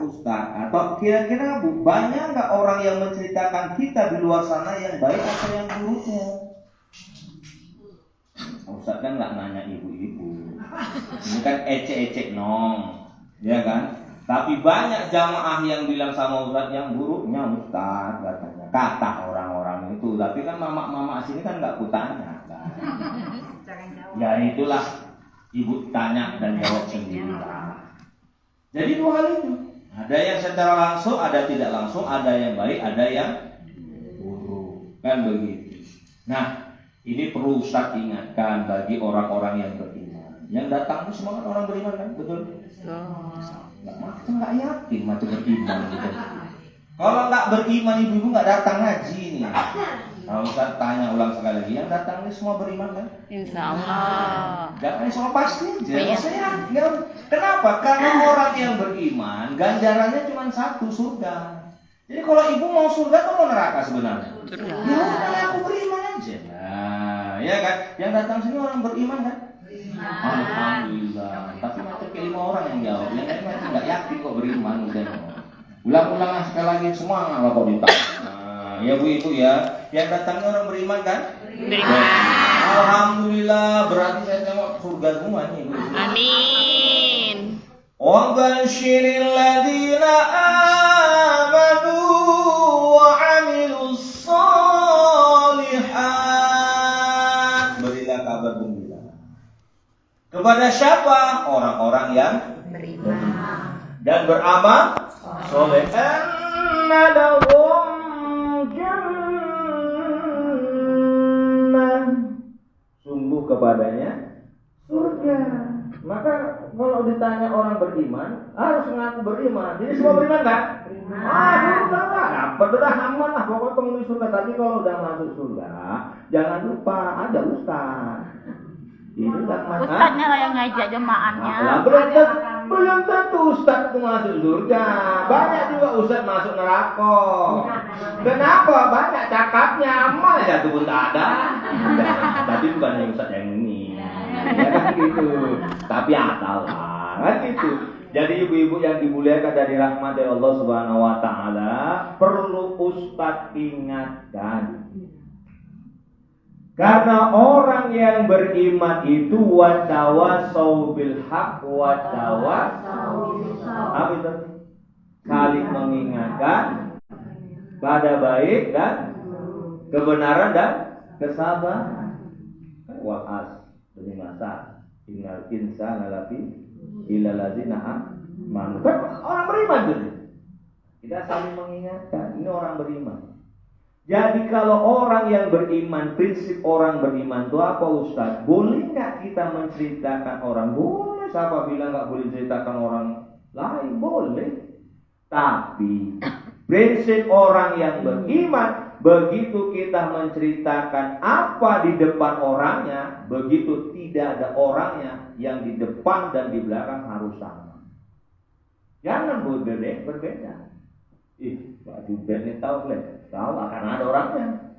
Ustaz, atau kira-kira banyak nggak orang yang menceritakan kita di luar sana yang baik atau yang buruknya? Ustaz kan nggak nanya ibu-ibu, ini kan ecek-ecek nong, ya kan? Tapi banyak jamaah yang bilang sama Ustaz yang buruknya Ustaz katanya, kata orang-orang itu. Tapi kan mama-mama sini kan nggak kutanya, kan? Ya itulah ibu tanya dan jawab sendiri. Jadi dua hal itu. Ada yang secara langsung, ada tidak langsung, ada yang baik, ada yang buruk. Kan begitu. Nah, ini perlu Ustaz ingatkan bagi orang-orang yang beriman. Yang datang itu semua kan orang beriman kan? Betul? Nggak yakin macam beriman gitu. Kalau nggak beriman, ibu-ibu nggak datang ngaji nih. Kalau Ustaz tanya ulang sekali lagi, yang datang ini semua beriman kan? Insya Allah. Jangan soal pasti aja. Saya kenapa? Karena orang yang beriman ganjarannya cuma satu, surga. Jadi kalau ibu mau surga atau mau neraka sebenarnya? Surga. Ya udah, aku beriman aja. Nah, ya kan? Yang datang sini orang beriman kan? Alhamdulillah. Tapi macam kayak 5 orang yang jawab. Yang lain macam nggak yakin kok beriman udah. Ulang-ulang sekali lagi semua nggak kok ditanya. Ya bu ibu ya, yang datangnya orang beriman kan? Beriman. Alhamdulillah, berarti saya tengok surga semua nih. Amin. Wa basyiril ladzina amanu wa 'amilus shalihat. Berilah kabar gembira. Kepada siapa? Orang-orang yang beriman dan beramal soleh. Anna lahum sungguh kepadanya surga. Maka kalau ditanya orang beriman harus mengaku beriman. Jadi semua beriman kan? Surga lah. Dapat dah aman lah. Pokoknya penghuni surga. Tapi kalau udah masuk surga, jangan lupa ada ustaz. Ustaznya lah yang ngajak jemaahnya. Belum tentu ustaz itu masuk surga. Banyak juga ustaz masuk neraka. Kenapa? Banyak cakapnya, amal satu pun tak ada. Tapi bukan yang ustaz yang ini. Ya kan gitu. Tapi akal lah, kan gitu. Jadi ibu-ibu yang dimuliakan dari rahmat dari Allah Subhanahu wa taala, perlu ustaz ingatkan. Karena orang yang beriman itu watawasau bil haq watawasau bis sabr. Itu saling mengingatkan pada baik dan kebenaran dan kesabaran. Wa'as demi masa innal insana lafi illal ladzina amanu. Orang beriman itu. Kita saling mengingatkan, ini orang beriman. Jadi kalau orang yang beriman, prinsip orang beriman itu apa Ustaz? Boleh nggak kita menceritakan orang? Boleh. Siapa bilang nggak boleh ceritakan orang lain? Boleh. Tapi prinsip orang yang beriman, begitu kita menceritakan apa di depan orangnya, begitu tidak ada orangnya yang di depan dan di belakang harus sama. Jangan berbeda. Pak Juben ini tahu akan ada orangnya.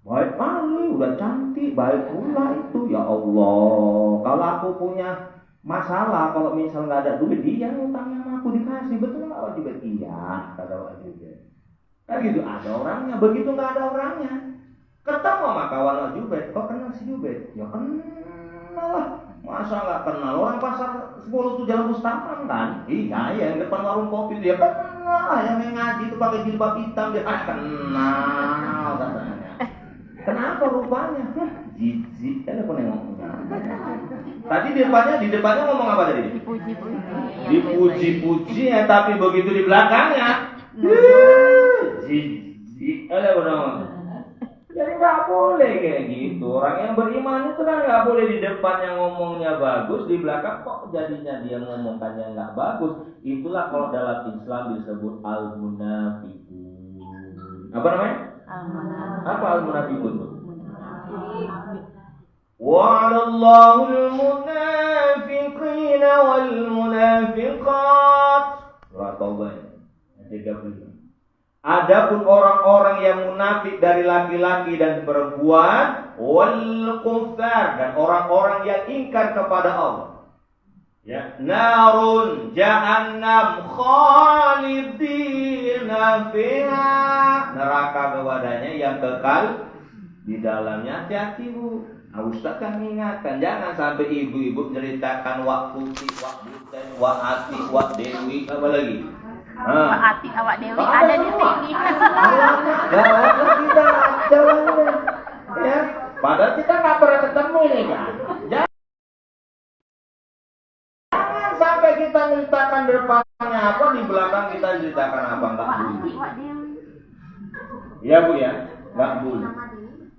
Baik kali, udah cantik, baik pula itu. Ya Allah, kalau aku punya masalah, kalau misal nggak ada duit, dia ngutangnya sama aku dikasih, betul nggak Pak Juben? Iya, kata Pak Juben. Kan gitu, ada orangnya. Begitu nggak ada orangnya, ketemu sama kawan Pak Juben, kok kenal si Juben? Ya kenal lah. Masa nggak kenal? Orang pasar 10 tuh jalan Mustafa kan? Iya, yang depan warung kopi dia kenal. Yang ngaji itu pakai jilbab hitam dia kenal katanya. Kenapa rupanya? Jijik, ada penengoknya. Tadi di depannya ngomong apa tadi? Dipuji-puji ya, tapi begitu di belakangnya, jijik, ada penengok. Jadi nggak boleh kayak gitu. Orang yang beriman itu kan nggak boleh di depannya ngomongnya bagus, di belakang kok jadinya dia ngomongkannya nggak bagus. Itulah kalau dalam Islam disebut al-munafiqun. Apa namanya? Apa al-munafiqun itu? Wa'adallahu al-munafiqina wal-munafiqat. Surah Taubah 35. Adapun orang-orang yang munafik dari laki-laki dan perempuan, wal kuffar, dan orang-orang yang ingkar kepada Allah, ya, narun jahannam khalidun khalidina fiha. Neraka kepadanya yang kekal di dalamnya. Hati-hati Bu. Nah, Ustaz kan ingatkan, jangan sampai ibu-ibu menceritakan wak putih, wak buten, wak ati, wak dewi, apa lagi? Pak Ati, awak Dewi ada di sini. Gawatlah kita jalannya, ya. Padahal kita nggak pernah ketemu ini kan. Jangan sampai kita menceritakan depannya apa, di belakang kita ceritakan apa, nggak Pak boleh. Ati, Wak Dewi. Ya Bu ya, nggak boleh.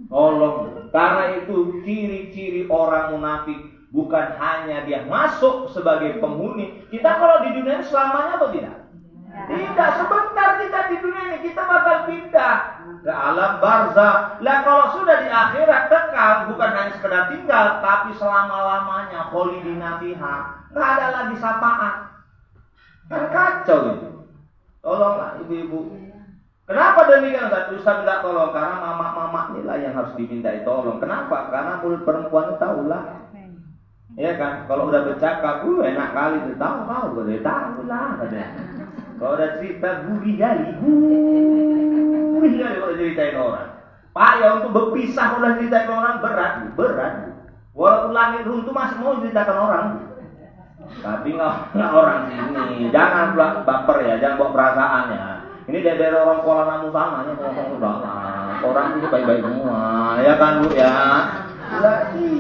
Tolong, karena itu ciri-ciri orang munafik bukan hanya dia masuk sebagai penghuni. Kita kalau di dunia ini selamanya atau tidak? Tidak, sebentar kita di dunia ini, kita bakal pindah ke alam barzah. Lah kalau sudah di akhirat kekal, bukan hanya sekedar tinggal, tapi selama-lamanya kholidina fiha. Nggak ada lagi sapaan. Kan kacau itu. Tolonglah ibu-ibu. Kenapa demikian Ustaz tidak tolong? Karena mama-mama inilah yang harus dimintai tolong. Kenapa? Karena mulut perempuan itu tahulah. Ya kan? Kalau udah bercakap, enak kali tuh. Tahu, boleh tahu lah. Kalau udah cerita gurih kali kalau ceritain orang. Pak ya untuk berpisah udah ceritain orang berat. Walaupun langit runtuh masih mau ceritakan orang. Tapi nggak orang sini. Jangan baper ya, jangan bawa perasaan ya. Ini dari orang Kuala Namu sana, orang ini baik-baik semua, ya kan Bu ya? Lagi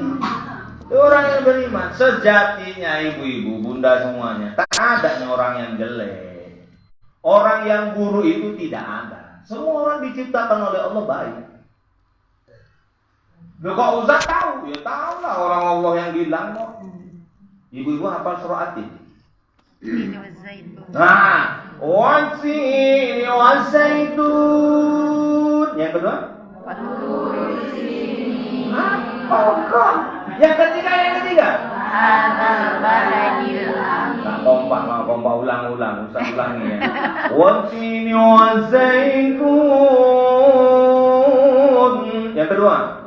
orang yang beriman sejatinya ibu-ibu, bunda semuanya, tak adanya orang yang jelek. Orang yang buruk itu tidak ada. Semua orang diciptakan oleh Allah baik. Kok usah tahu? Ya tahu lah orang Allah yang bilang kok. Ibu-ibu hafal surah At-Tin. Nah, Wansini wasaitun. Yang kedua? Apa? Yang ketiga? Tak kompak ulang-ulang, usah ulangi ya. Wansini wasaitun. Yang kedua?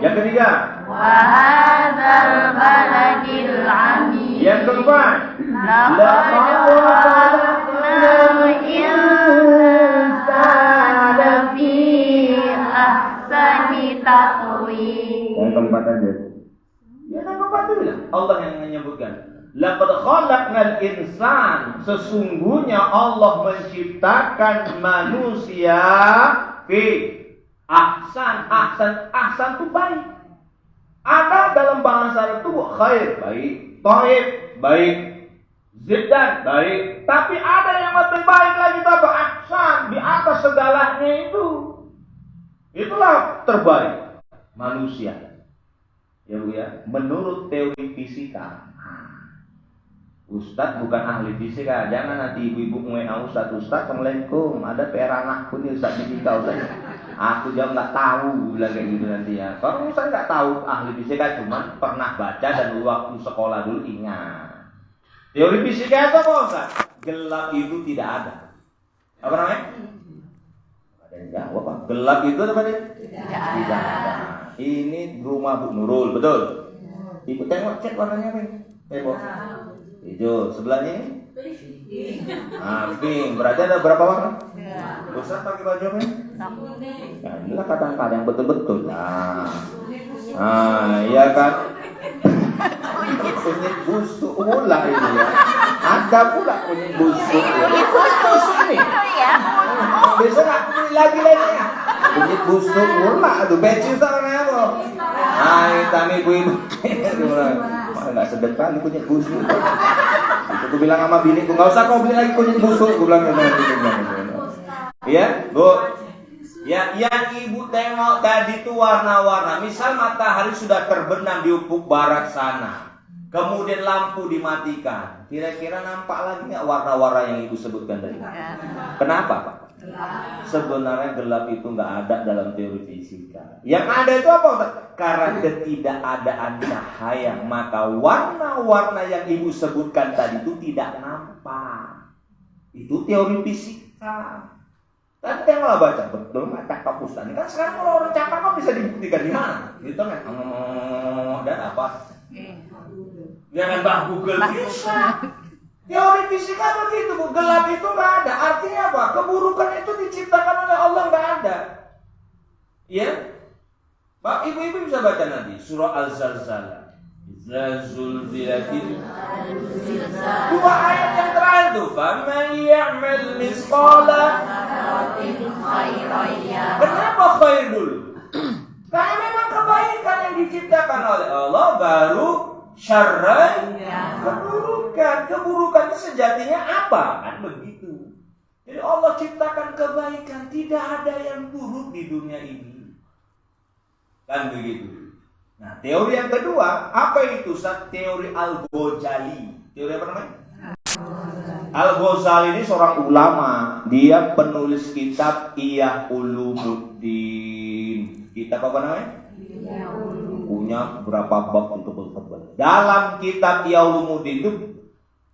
Yang ketiga? Wahadzal baladil amin. Yang keempat? Laqad khalaqnal insana fi ahsani taqwim. Yang keempat aja. Ya yang keempat itu bilang. Allah yang menyebutkan. Laqad khalaqnal insan. Sesungguhnya Allah menciptakan manusia fi ahsan itu baik. Ada dalam bahasa itu khair baik, thaib baik, ziddan baik. Tapi ada yang lebih baik lagi apa? Ahsan, di atas segalanya itu. Itulah terbaik manusia. Ya Bu ya, menurut teori fisika. Ustadz bukan ahli fisika, jangan nanti ibu-ibu WA Ustadz, Assalamualaikum, ada PR anakku nih Ustadz fisika, Ustadz. Aku jawab nggak tahu, bilang kayak gitu nanti ya. Kalau Ustadz nggak tahu ahli fisika, cuman pernah baca dan waktu sekolah dulu ingat. Teori fisika itu apa Ustadz? Gelap itu tidak ada. Apa namanya? Ada yang jawab apa? Gelap itu apa nih? Tidak ada. Ini rumah Bu Nurul, betul? Ibu tengok cek warnanya apa ini? Bu. Hijau, sebelahnya ini? Pink. Berarti ada berapa warna? Ustaz pakai baju apa? Nah, inilah kadang-kadang betul-betul. Iya kan? Kunyit busuk ulah ini ya. Ada pula kunyit busuk ya. Khusus ini. Bisa nggak beli lagi ya? Kunyit busuk ulah. Aduh, beci Ustaz namanya apa? Tami ibu-ibu. Nggak sedekah ini kunyit busuk. Itu aku bilang sama bini, nggak usah kau beli lagi kunyit busuk. Aku bilang gitu. Iya, Bu. Ya, yang ibu tengok tadi itu warna-warna. Misal matahari sudah terbenam di ufuk barat sana, kemudian lampu dimatikan. Kira-kira nampak lagi nggak warna-warna yang ibu sebutkan tadi? Kenapa, Pak? Sebenarnya gelap itu nggak ada dalam teori fisika. Yang ada itu apa? Karena ketidakadaan cahaya, maka warna-warna yang ibu sebutkan tadi itu tidak nampak. Itu teori fisika. Tapi tengoklah baca betul nggak cakap Ustaz. Kan sekarang kalau orang cakap kok bisa dibuktikan di mana? Gitu kan? Dan apa? Jangan bah Google bisa. Teori fisika begitu, Bu. Gelap itu nggak ada. Artinya apa? Keburukan itu diciptakan oleh Allah, nggak ada. Ya, Pak, ibu-ibu bisa baca nanti surah Al-Zalzalah. Zulzilatil. Dua ayat yang terakhir tuh. Faman ya'mal misqala. Kenapa khair dulu? Karena memang kebaikan yang diciptakan oleh Allah, baru syarra, keburukan. Keburukan itu sejatinya apa? Kan begitu. Jadi Allah ciptakan kebaikan, tidak ada yang buruk di dunia ini. Kan begitu. Nah, teori yang kedua, apa itu? Teori Al-Ghazali. Teori apa namanya? Al-Ghazali ini seorang ulama. Dia penulis kitab Ihya Ulumuddin. Kitab apa namanya? Punya berapa bab untuk tebal. Dalam kitab Ihya Ulumuddin itu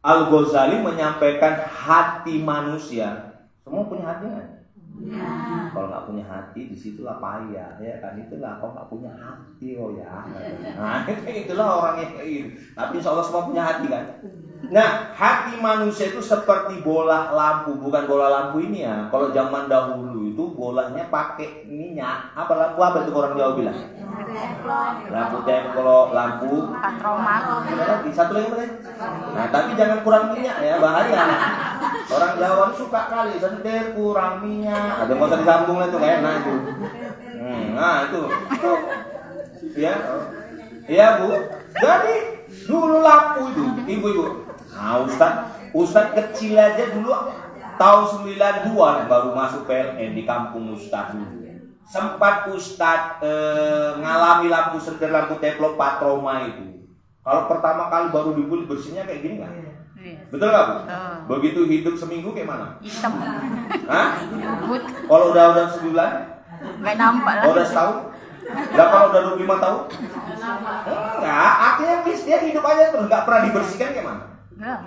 Al-Ghazali menyampaikan hati manusia. Semua punya hati kan? Ya. Kalau nggak punya hati, disitulah payah, ya kan? Itulah kalau nggak punya hati, oh ya. Nah, itulah orang yang ini. Tapi insya Allah semua punya hati kan? Nah, hati manusia itu seperti bola lampu, bukan bola lampu ini ya. Kalau zaman dahulu itu bolanya pakai minyak. Apa lampu apa itu orang Jawa bilang? Lampu templo, lampu patroma. Lagi satu lagi apa? Nah, tapi jangan kurang minyak ya, bahaya. Orang Jawa suka kali sentir kurang minyak. Ada nggak usah disambung itu kayak enak itu. Nah itu. Ya, iya Bu. Jadi dulu lampu itu, ibu-ibu. Nah Ustaz kecil aja dulu tahun 92 baru masuk PLN di kampung Ustaz dulu. Sempat Ustaz ngalami lampu sentir, lampu teplok patroma itu. Kalau pertama kali baru dibeli bersihnya kayak gini nggak? Betul nggak Bu? Begitu hidup seminggu kayak mana? Hitam. Hah? Kalau udah sebulan? Nggak nampak lah. Kalau udah setahun? Kalau udah 25 tahun? Enggak, artinya dia hidup aja terus, nggak pernah dibersihkan kayak mana?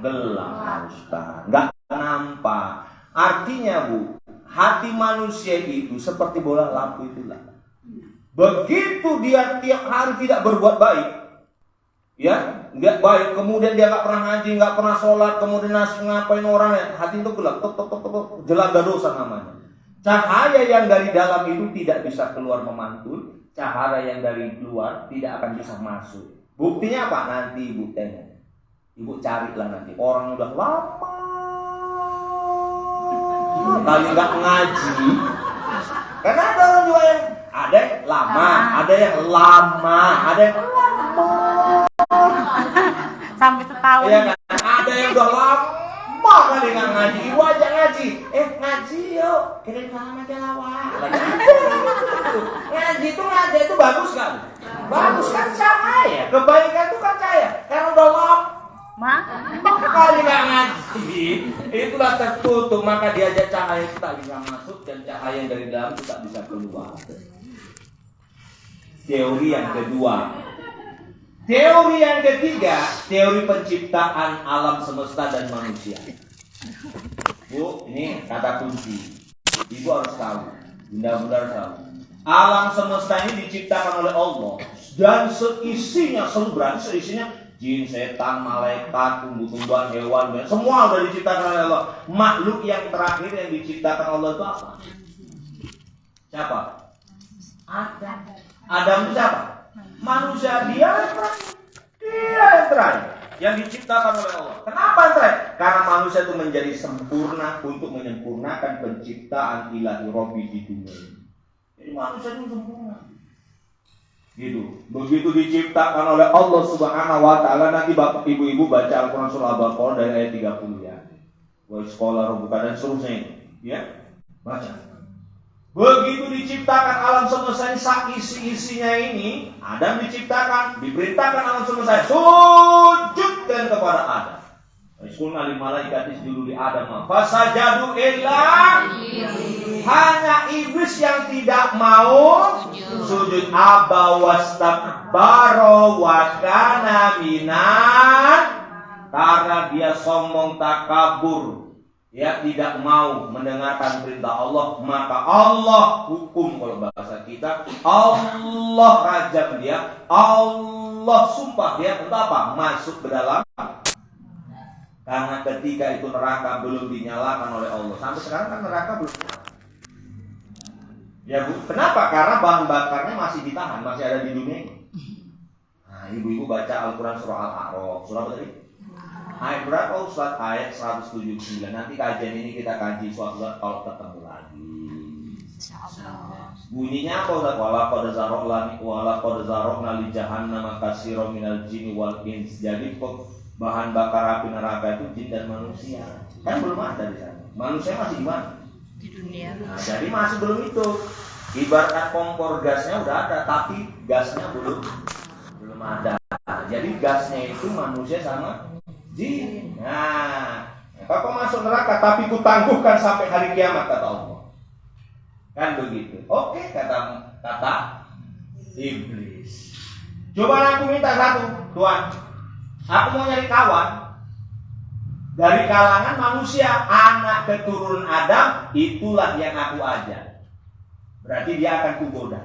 Gelap Ustaz, nggak nampak. Artinya Bu, hati manusia itu seperti bola lampu itulah. Begitu dia tiap hari tidak berbuat baik, ya, nggak baik, kemudian dia nggak pernah ngaji, nggak pernah sholat, kemudian ngapain orang ya, hati itu gelap, jelaga dosa namanya. Cahaya yang dari dalam itu tidak bisa keluar memantul, cahaya yang dari luar tidak akan bisa masuk. Buktinya apa? Nanti ibu tanya, ibu carilah nanti orang udah lama kali nggak ngaji, karena ada orang juga yang ada yang lama, ada yang lama, ada yang sampai setahun. Ya, ada yang udah lama kali nggak ngaji. Ibu aja ngaji. Ngaji yuk. Kirim salam aja lawak. Ngaji itu bagus kan? Bagus kan cahaya. Kebaikan itu kan cahaya. Karena udah lama kali nggak ngaji, itulah tertutup. Maka diajak cahaya itu tak bisa masuk dan cahaya yang dari dalam itu tak bisa keluar. Teori yang kedua. Teori yang ketiga, teori penciptaan alam semesta dan manusia. Bu, ini kata kunci. Ibu harus tahu, bunda-bunda harus tahu. Alam semesta ini diciptakan oleh Allah dan seisinya, seisinya jin, setan, malaikat, tumbuh-tumbuhan, hewan, semua sudah diciptakan oleh Allah. Makhluk yang terakhir yang diciptakan Allah itu apa? Siapa? Adam itu siapa? Manusia, dia yang terakhir yang diciptakan oleh Allah. Kenapa yang terakhir? Karena manusia itu menjadi sempurna untuk menyempurnakan penciptaan ilahi Rabbi di dunia ini. Jadi manusia itu sempurna. Gitu. Begitu diciptakan oleh Allah Subhanahu wa taala, nanti Bapak Ibu-ibu baca Al-Qur'an surah Al-Baqarah dari ayat 30 ya. Wa sekolah rubuka dan seterusnya, ya. Baca. Begitu diciptakan alam semesta ini, isi-isinya ini, Adam diciptakan, diperintahkan alam semesta sujudkan kepada Adam. Iskulna lil malaikati isjudu li Adam fasajadu illa, hanya iblis yang tidak mau sujud, aba wastakbara wa kana minan, karena dia sombong takabur. Ya, tidak mau mendengarkan perintah Allah, maka Allah hukum. Kalau bahasa kita, Allah rajam dia, Allah sumpah dia untuk apa? Masuk ke dalam Karena ketika itu neraka belum dinyalakan oleh Allah. Sampai sekarang kan neraka belum nyala. Ya Bu, kenapa? Karena bahan bakarnya masih ditahan, masih ada di dunia ini. Nah, ibu-ibu baca Al-Quran surah Al-A'raf. Surah apa tadi? Ayat berapa Ustaz? Ayat 179. Nanti kajian ini kita kaji suatu saat kalau ketemu lagi. Bunyinya apa Ustaz? Walaqad zarokna li jahannam katsiran minal jinni wal ins. Jadi bahan bakar api neraka itu jin dan manusia. Kan belum ada di sana. Manusia masih di mana? Di dunia. Nah, jadi masih belum itu. Ibaratkan kompor gasnya udah ada, tapi gasnya belum ada. Jadi gasnya itu manusia sama jin. Nah, kalau masuk neraka tapi kutangguhkan sampai hari kiamat kata Allah. Kan begitu. Oke, kata iblis. Coba aku minta satu, Tuhan. Aku mau nyari kawan dari kalangan manusia, anak keturunan Adam, itulah yang aku ajak. Berarti dia akan kugoda.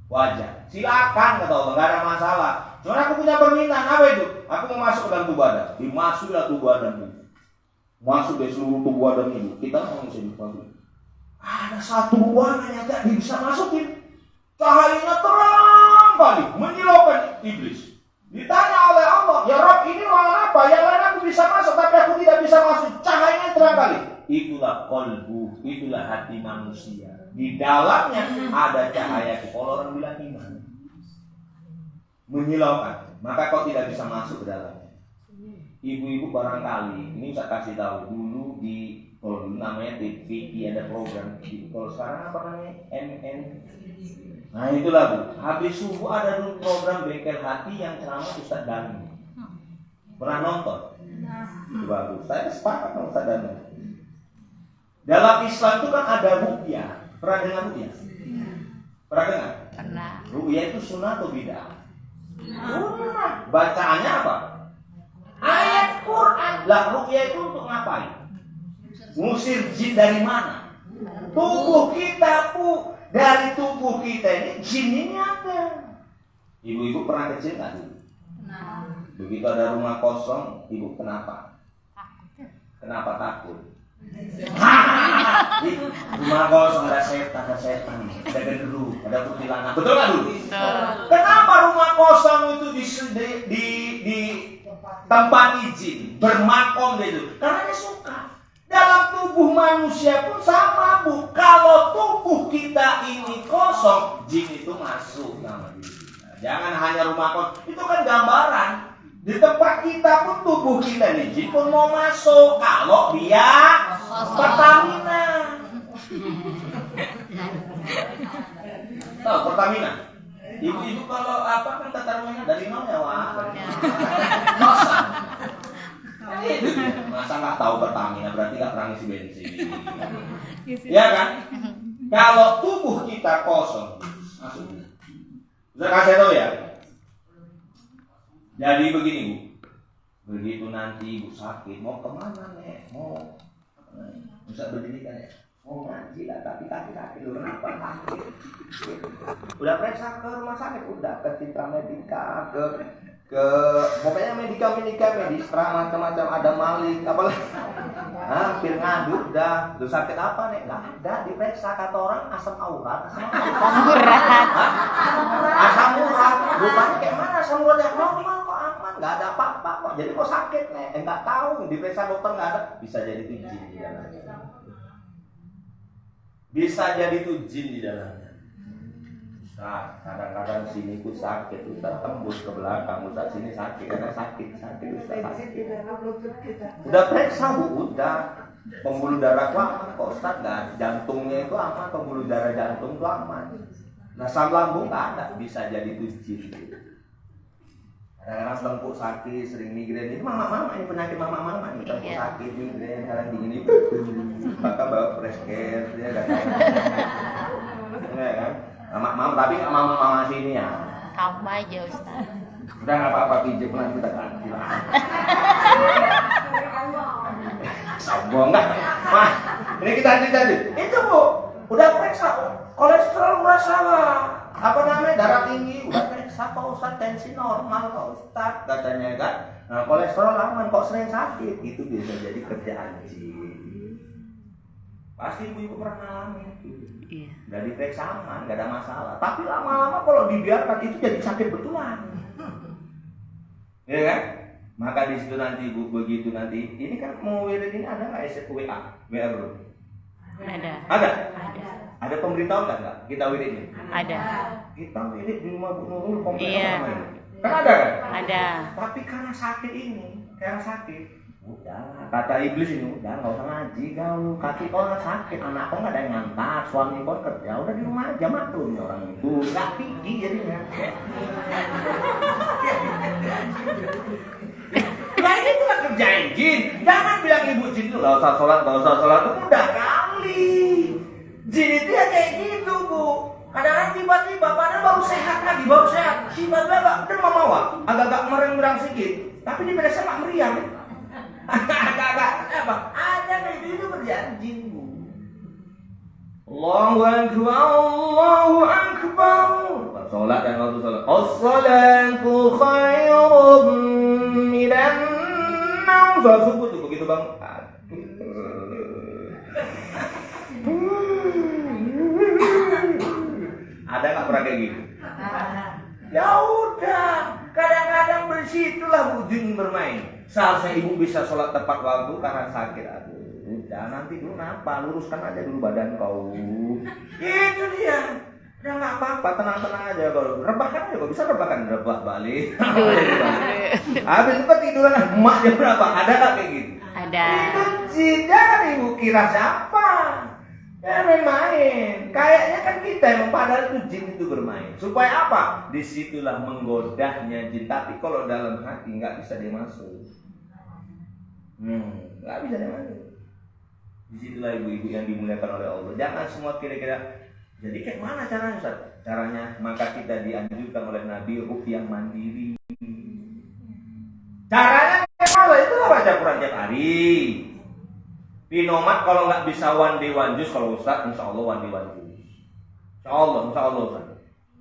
Wajar. Silakan kata Allah, nggak ada masalah. Cuma aku punya permintaan, apa itu? Aku mau masuk ke dalam tubuh Adam. Dimasuklah tubuh Adam itu. Masuk dari seluruh tubuh Adam itu. Kita mau masuk. Ada satu ruangan yang tidak bisa masukin. Cahayanya terang kali, menyilaukan iblis. Ditanya oleh Allah, ya Rabb, ini ruangan apa? Yang lain aku bisa masuk, tapi aku tidak bisa masuk. Cahayanya terang kali. Itulah qalbu, itulah hati manusia. Di dalamnya ada cahaya. Kalau orang bilang iman, menyilaukan, maka kau tidak bisa masuk ke dalamnya. Ibu-ibu barangkali, ini saya kasih tahu dulu kalau dulu namanya TV, ada program. Kalau sekarang apa namanya? MN. Nah itulah Bu. Habis subuh ada dulu program Bengkel Hati yang ceramah Ustaz Danu. Pernah nonton? Itu bagus. Saya sepakat sama Ustaz Danu. Dalam Islam itu kan ada ruqyah. Pernah dengar ruqyah? Pernah dengar? Pernah. Ruqyah itu sunnah atau bid'ah? Bacaannya apa? Ayat Quran. Lah ruqyah itu untuk ngapain? Ngusir jin dari mana? Tubuh kita Bu. Dari tubuh kita ini jin ini ada. Ibu-ibu pernah kecil nggak dulu? Begitu ada rumah kosong, ibu kenapa? Kenapa takut? Rumah kosong ada setan, ada genderu, ada kuntilanak. Betul nggak dulu? Kenapa rumah kosong itu di tempat izin bermakom itu? Karena dia suka. Dalam tubuh manusia pun sama Bu. Kalau tubuh kita ini kosong, jin itu masuk nama dia. Jangan hanya rumah kosong. Itu kan gambaran. Di tempat kita pun tubuh kita ini jin pun mau masuk. Kalau dia Pertamina. Tahu Pertamina? Ibu-ibu kalau apa kan tata rumahnya dari nol ya Wah. Kosong. Masa nggak tahu Pertamina berarti nggak pernah ngisi bensin. Ya kan? Kalau tubuh kita kosong, masuk. Saya kasih tahu ya. Jadi begini Bu, begitu nanti Ibu sakit, mau kemana nih? Mau bisa berdiri kan ya? Mau ngaji lah, tapi kaki lu kenapa sakit? Udah periksa ke rumah sakit, udah ke Citra Medika, ke pokoknya medika medis, macam-macam ada malik, apalagi hampir ngadu udah. Lu sakit apa nih? Nggak ada, diperiksa kata orang asam urat. Asam urat, rupanya kayak mana asam urat yang normal kok aman, nggak ada apa-apa kok. Jadi kok sakit nih? Nggak tahu, diperiksa dokter nggak ada. Bisa jadi itu jin di dalamnya. Bisa jadi itu jin di dalamnya. Nah, kadang-kadang sini ku sakit, Ustaz tembus ke belakang, Ustaz sini sakit, karena sakit, Ustaz sakit. Udah periksa Bu, udah pembuluh darah ku aman kok Ustaz, nggak, jantungnya itu aman, pembuluh darah jantung itu aman. Nah, asam lambung nggak ada, bisa jadi itu jin. Kadang-kadang tengkuk sakit, sering migrain, ini mama-mama, ini penyakit mama-mama, ini tengkuk sakit, migrain, kadang dingin, maka bawa fresh care, dia nggak tahu. Enggak kan? Mama, tapi nggak mama sini ya. Kamu aja Ustaz. Udah nggak apa-apa pijat nanti kita ganti lah. Sombong nggak? Mah, ini kita cerita nih. Itu Bu, udah periksa kolesterol masalah. Apa namanya darah tinggi? Udah periksa Pak Ustaz, tensi normal Pak Ustaz katanya kan. Nah, kolesterol aman, kok sering sakit, itu bisa jadi kerjaan jin. Pasti ibu-ibu pernah ngalamin itu. Iya. Udah diperiksa aman, nggak ada masalah. Tapi lama-lama kalau dibiarkan itu jadi sakit betulan. Ya kan? Maka di situ nanti Bu, begitu nanti, ini kan mau wirid ini ada nggak WA bro? Ada. Ada. Ada. Ada pemberitahuan nggak kita wirid ini? Ada. Kita wirid di rumah Bu Nurul kompleks Iya. sama ini. Kan ada kan? Ada. Tapi karena sakit ini, karena sakit, udah kata iblis ini, udah nggak usah ngaji kau, kaki kau nggak sakit, anak kau nggak ada yang ngantar, suami kau kerja, udah di rumah aja maklum orang itu, nggak tinggi jadinya. Nah ini cuma kerjain jin, jangan bilang ibu jin itu nggak usah sholat, itu mudah kali. Jin itu ya kayak gitu Bu. Kadang-kadang tiba-tiba padahal baru sehat, tiba-tiba demam awal, agak-agak merang-merang sedikit, tapi di pedasnya mak meriang. Agak-agak apa? Ada itu kerjaan jin Bu. Allahu Akbar, Allahu Akbar. Sholat dan waktu sholat. As-salatu khairum minan naum. Subuh tuh begitu Bang. Ada nggak pernah kayak gitu? Ya udah, kadang-kadang bersitulah Bu jin bermain. Seharusnya ibu bisa sholat tepat waktu karena sakit. Aduh, udah nanti dulu kenapa? Luruskan aja dulu badan kau. Itu dia. Udah nggak apa-apa, tenang-tenang aja kalau rebahkan aja, kalau bisa rebah balik. Habis itu tiduran emak jam berapa? Ada nggak kayak gitu? Ada. Itu jin, jangan ibu kira siapa. Ya main-main. Kayaknya kan kita yang padahal itu jin itu bermain. Supaya apa? Disitulah menggodahnya jin. Tapi kalau dalam hati nggak bisa dia masuk. Nggak bisa dia masuk. Disitulah ibu-ibu yang dimuliakan oleh Allah. Jangan semua kira-kira. Jadi kayak mana caranya Ustaz? Caranya maka kita dianjurkan oleh Nabi ruqyah mandiri. Caranya kalau itu baca Quran tiap hari. Di nomad kalau nggak bisa one day one juice, kalau Ustaz insya Allah one day one juice. Insya Allah Ustaz.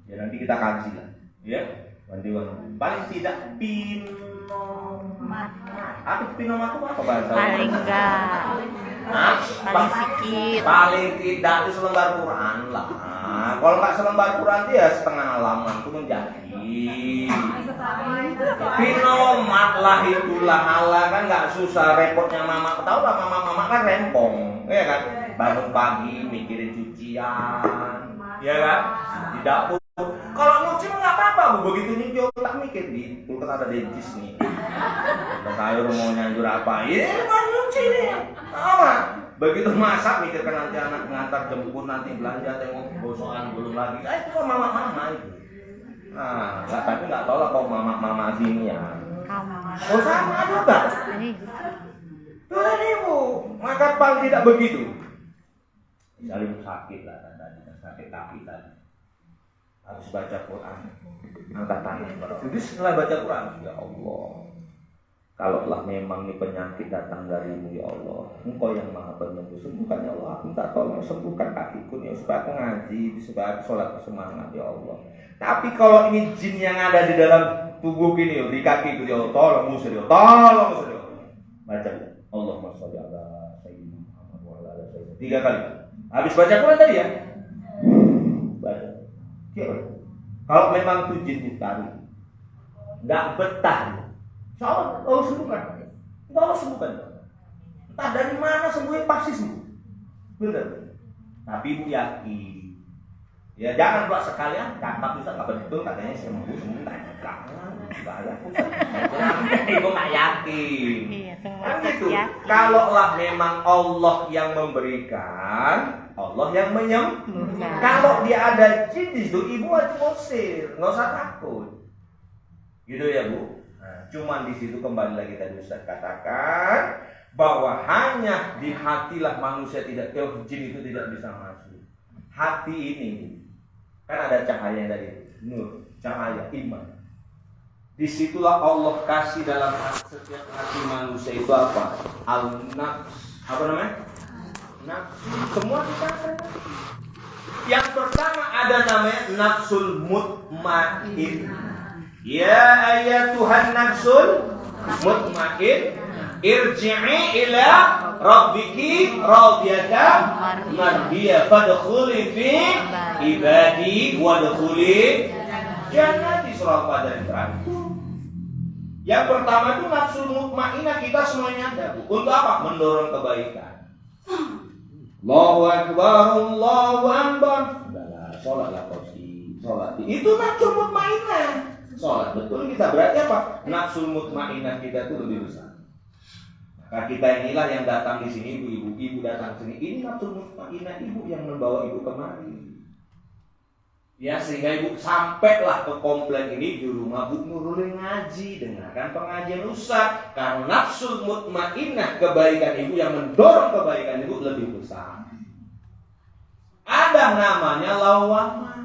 Ya nanti kita kaji lah, ya one day one juice. Paling tidak pinomat. Apa pinomat itu apa bahasa? Paling enggak. Paling sedikit. Paling tidak itu selembar Quran lah. Kalau nggak selembar Quran itu ya setengah halaman itu menjadi. Pinomat lah itulah halah kan nggak susah, repotnya mama. Tahu lah mama kan rempong, ya kan? Bangun pagi mikirin cucian, ya kan? Di dapur. Kalau nyuci mah nggak apa-apa Bu, begitu nyuci tak mikir di kulkas ada dentist nih. Sayur mau nyanjur apa? Ini kan nyuci nih. Begitu masak mikirkan nanti anak ngantar jemput, nanti belanja tengok gosokan belum lagi. Itu kan mama itu. Nah, tapi nggak tahu lah kok mama sini ya. Oh sama juga. Tuh tadi Bu, maka paling tidak begitu. Misalnya sakit lah tadi, sakit kaki tadi. Harus baca Quran. Angkat tangan. Jadi setelah baca Quran, ya Allah. Kalaulah memang ini penyakit datang darimu ya Allah, Engkau yang maha penyembuh, sembuhkan ya Allah. Aku minta tolong sembuhkan kakiku ya, supaya aku ngaji, supaya aku sholat bersemangat ya Allah. Tapi kalau ini jin yang ada di dalam tubuh ini, di kakiku ya Allah, tolong musir ya Allah. Baca ya, Allahumma sholli ala sayyidina Muhammad wa ala ali sayyidina. 3 kali. Habis baca Quran tadi ya. Baca. Kalau memang itu jin ditarik, nggak betah. Allah sembuhkan. Allah sembuhkan. Entah dari mana sembuhnya pasti sembuh. Benar. Tapi ibu yakin. Ya jangan buat sekalian kata Ustaz nggak betul katanya sembuh jangan. Ibu nggak yakin. Kan gitu. Kalaulah memang Allah yang memberikan, Allah yang menyembuhkan. Kalau dia ada jin di situ, ibu harus usir, nggak usah takut. Gitu ya Bu. Cuman di situ kembali lagi tadi Ustaz katakan bahwa hanya di hatilah manusia tidak, jin itu tidak bisa masuk. Hati ini kan ada cahaya dari nur, cahaya iman. Disitulah Allah kasih dalam setiap hati manusia itu apa? Al-nafs, apa namanya? Nafsu. Semua dikatakan. Yang pertama ada namanya nafsul mutmainnah. Ya ayatuhan nafsul mutmain. Irji'i ila rabbiki radiyatan mardiyah fadkhuli fi ibadi wadkhuli jannati. Surah Al-Qadar yang terakhir. Yang pertama itu nafsu mutmainah, kita semuanya ada. Untuk apa? Mendorong kebaikan. Allahu Akbar, Allahu Akbar. Sholatlah kopi, sholat. Itu nafsu mutmainah. Sholat betul kita, berarti apa? Nafsu mutmainah kita itu lebih besar. Maka kita inilah yang datang di sini, ibu datang sini. Ini nafsu mutmainah ibu yang membawa ibu kemari. Ya, sehingga ibu sampailah ke komplek ini di rumah Bu Nurul ngaji, dengarkan pengajian Ustaz. Karena nafsu mutmainah kebaikan ibu yang mendorong kebaikan ibu lebih besar. Ada namanya lawamah.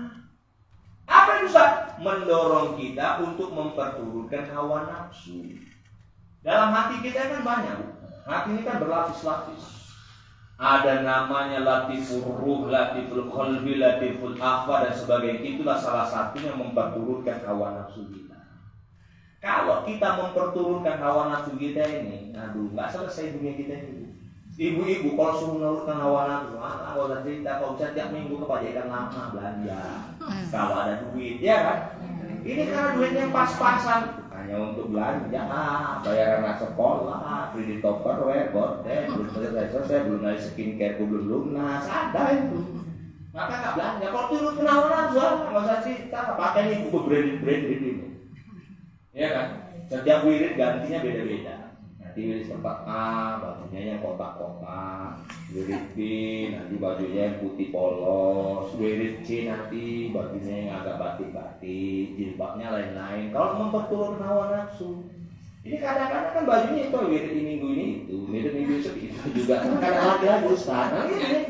Apa itu Ustaz? Mendorong kita untuk memperturutkan hawa nafsu. Dalam hati kita kan banyak. Hati ini kan berlapis-lapis. Ada namanya latiful ruh, latiful qalbi, latiful akhwa dan sebagainya. Itulah salah satunya memperturutkan hawa nafsu kita. Kalau kita memperturutkan hawa nafsu kita ini, aduh, nggak selesai dunia kita ini. Ibu-ibu kalau suruh menurutkan hawa nafsu, kalau ada cerita, kalau bisa tiap minggu kebajikan lama belanja. Kalau ada duit, ya kan? Ini karena duitnya pas-pasan. Hanya untuk belanja, bayar anak sekolah, kredit tupperware, gorden, belum selesai, belum ada skincare, belum lunas, ada itu. Maka nggak belanja. Kalau turun penawaran jual, nggak usah cerita, pakai nih buku branded ini. Ya kan? Setiap wirid gantinya beda-beda. Nanti wirid tempat A, bajunya yang kotak-kotak, wirid B, nanti bajunya yang putih polos, wirid C nanti bajunya yang agak batik-batik, jilbabnya lain-lain. Kalau memperturutkan hawa nafsu, ini kadang-kadang kan bajunya itu wirid ini minggu ini itu, wirid minggu itu juga. Kadang lagi Ustaz, nah ini.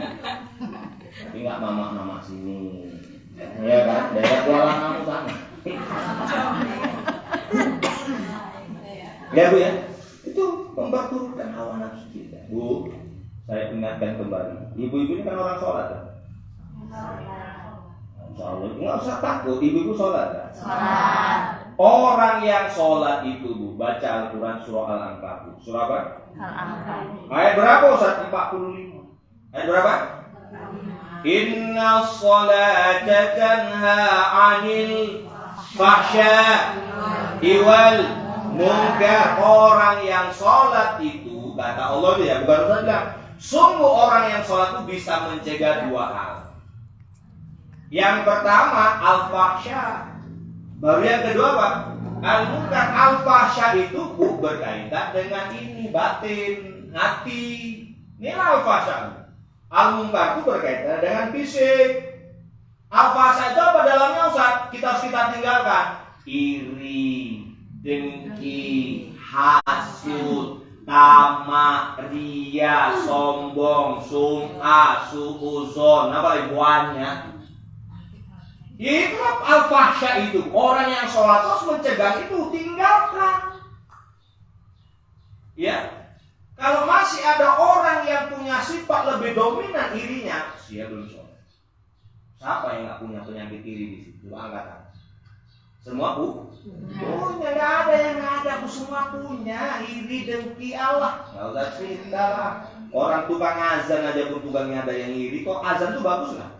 Tapi nggak mama sini, ya kan? Daerah Kuala kamu sana. Ya Bu ya. Itu memperturutkan hawa nafsu kita. Bu, saya ingatkan kembali. Ibu-ibu ini kan orang sholat kan? Sholat. Nggak usah takut, ibu-ibu sholat kan? Sholat. Orang yang sholat itu Bu, baca Al-Quran surah Al-Ankabut. Surah apa? Al-Ankabut. Ayat berapa Ustaz? 45. Ayat berapa? Inna sholata tanha 'anil fahsya'i wal munkar. Orang yang sholat itu, kata Allah ya, bukan Ustaz bilang, sungguh orang yang sholat itu bisa mencegah dua hal. Yang pertama al-fahsya. Baru yang kedua apa? Al-munkar. Al-fahsya itu berkaitan dengan ini, batin, hati. Inilah al-fahsya. Al-munkar itu berkaitan dengan fisik. Al-fahsya itu apa dalamnya Ustaz? Kita tinggalkan. Iri, dengki, hasud, tamak, ria, sombong, sum'ah, su'uzon, apa lagi buahnya? Itu al-fahsya itu. Orang yang sholat terus mencegah itu, tinggalkan. Ya, kalau masih ada orang yang punya sifat lebih dominan irinya, dia belum sholat. Siapa yang nggak punya penyakit iri di situ? Angkat. Semua punya, nggak ada yang nggak ada, semua punya. Iri, dengki, Allah, nggak usah cerita lah. Orang tukang azan aja pun tukangnya ada yang iri. Kok azan tuh bagus nggak?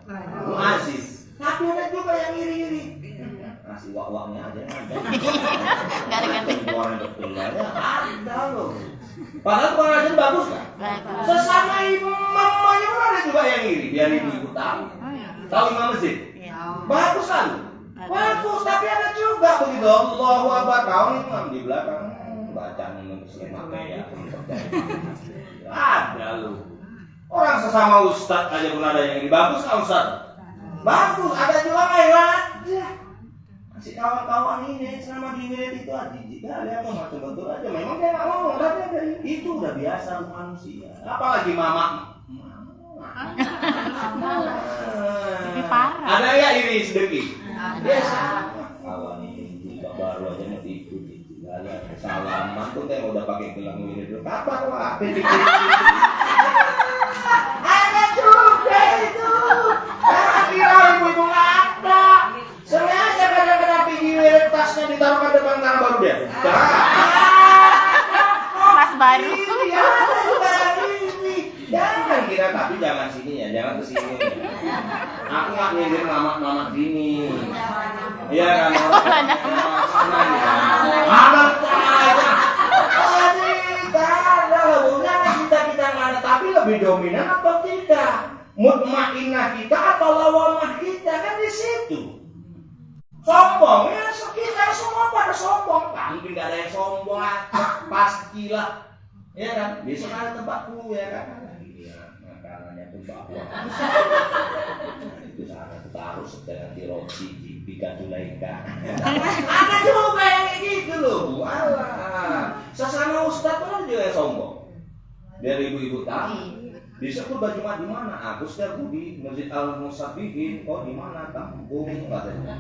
Muazzin. Tapi ada juga yang iri-iri. Ngasih wak-waknya aja yang ada. Nggak ada ganti. Orang berpilahnya ada loh. Padahal tukang azan bagus nggak? Sesama imam aja ada juga yang iri. Biar ibu tahu. Tahu imam masjid? Bagus kan? Bagus, tapi ada juga begitu. Allahu Akbar, kawan imam di belakang bacaan muslim ya. Ada loh. Orang sesama ustaz aja pun ada yang ini. Bagus kan ustaz? Bagus, ada juga kayak aja. Masih kawan-kawan ini selama di wilayah itu aja. Jika ada apa macam betul aja. Memang dia nggak mau, tapi dari itu udah biasa manusia. Apalagi mama. Tapi parah. Ada ya iri sedikit. Biasa. Kawan ini juga baru aja mau ikut. Ada salaman tuh kayak udah pakai gelang wirid dulu. Kabar wah. Ada juga itu. Karena kira ibu-ibu nggak ada. Sengaja kadang-kadang pergi wirid tasnya ditaruhkan depan karena baru dia. tapi jangan sini ya, jangan ke sini. Aku nggak nyindir mama sini. Iya kan? Mana ya? Mana aja. Ada hubungannya kita nggak ada, tapi lebih dominan atau tidak? Mutmainah kita atau lawamah kita kan di situ. Sombong ya, kita semua pada sombong. Mungkin nggak ada yang sombong, pastilah. Ya kan? Besok ada tempatku ya kan? Iya, makanannya pun bakwan. Itu sana kita harus dengan roti di Katulaika. Ada juga yang kayak gitu loh. Alah, sesama ustadz pun ada juga yang sombong. Biar ibu-ibu tahu. Disebut baju di mana? Aku setiap di Masjid Al-Musabihin. Oh di mana? Kampung katanya.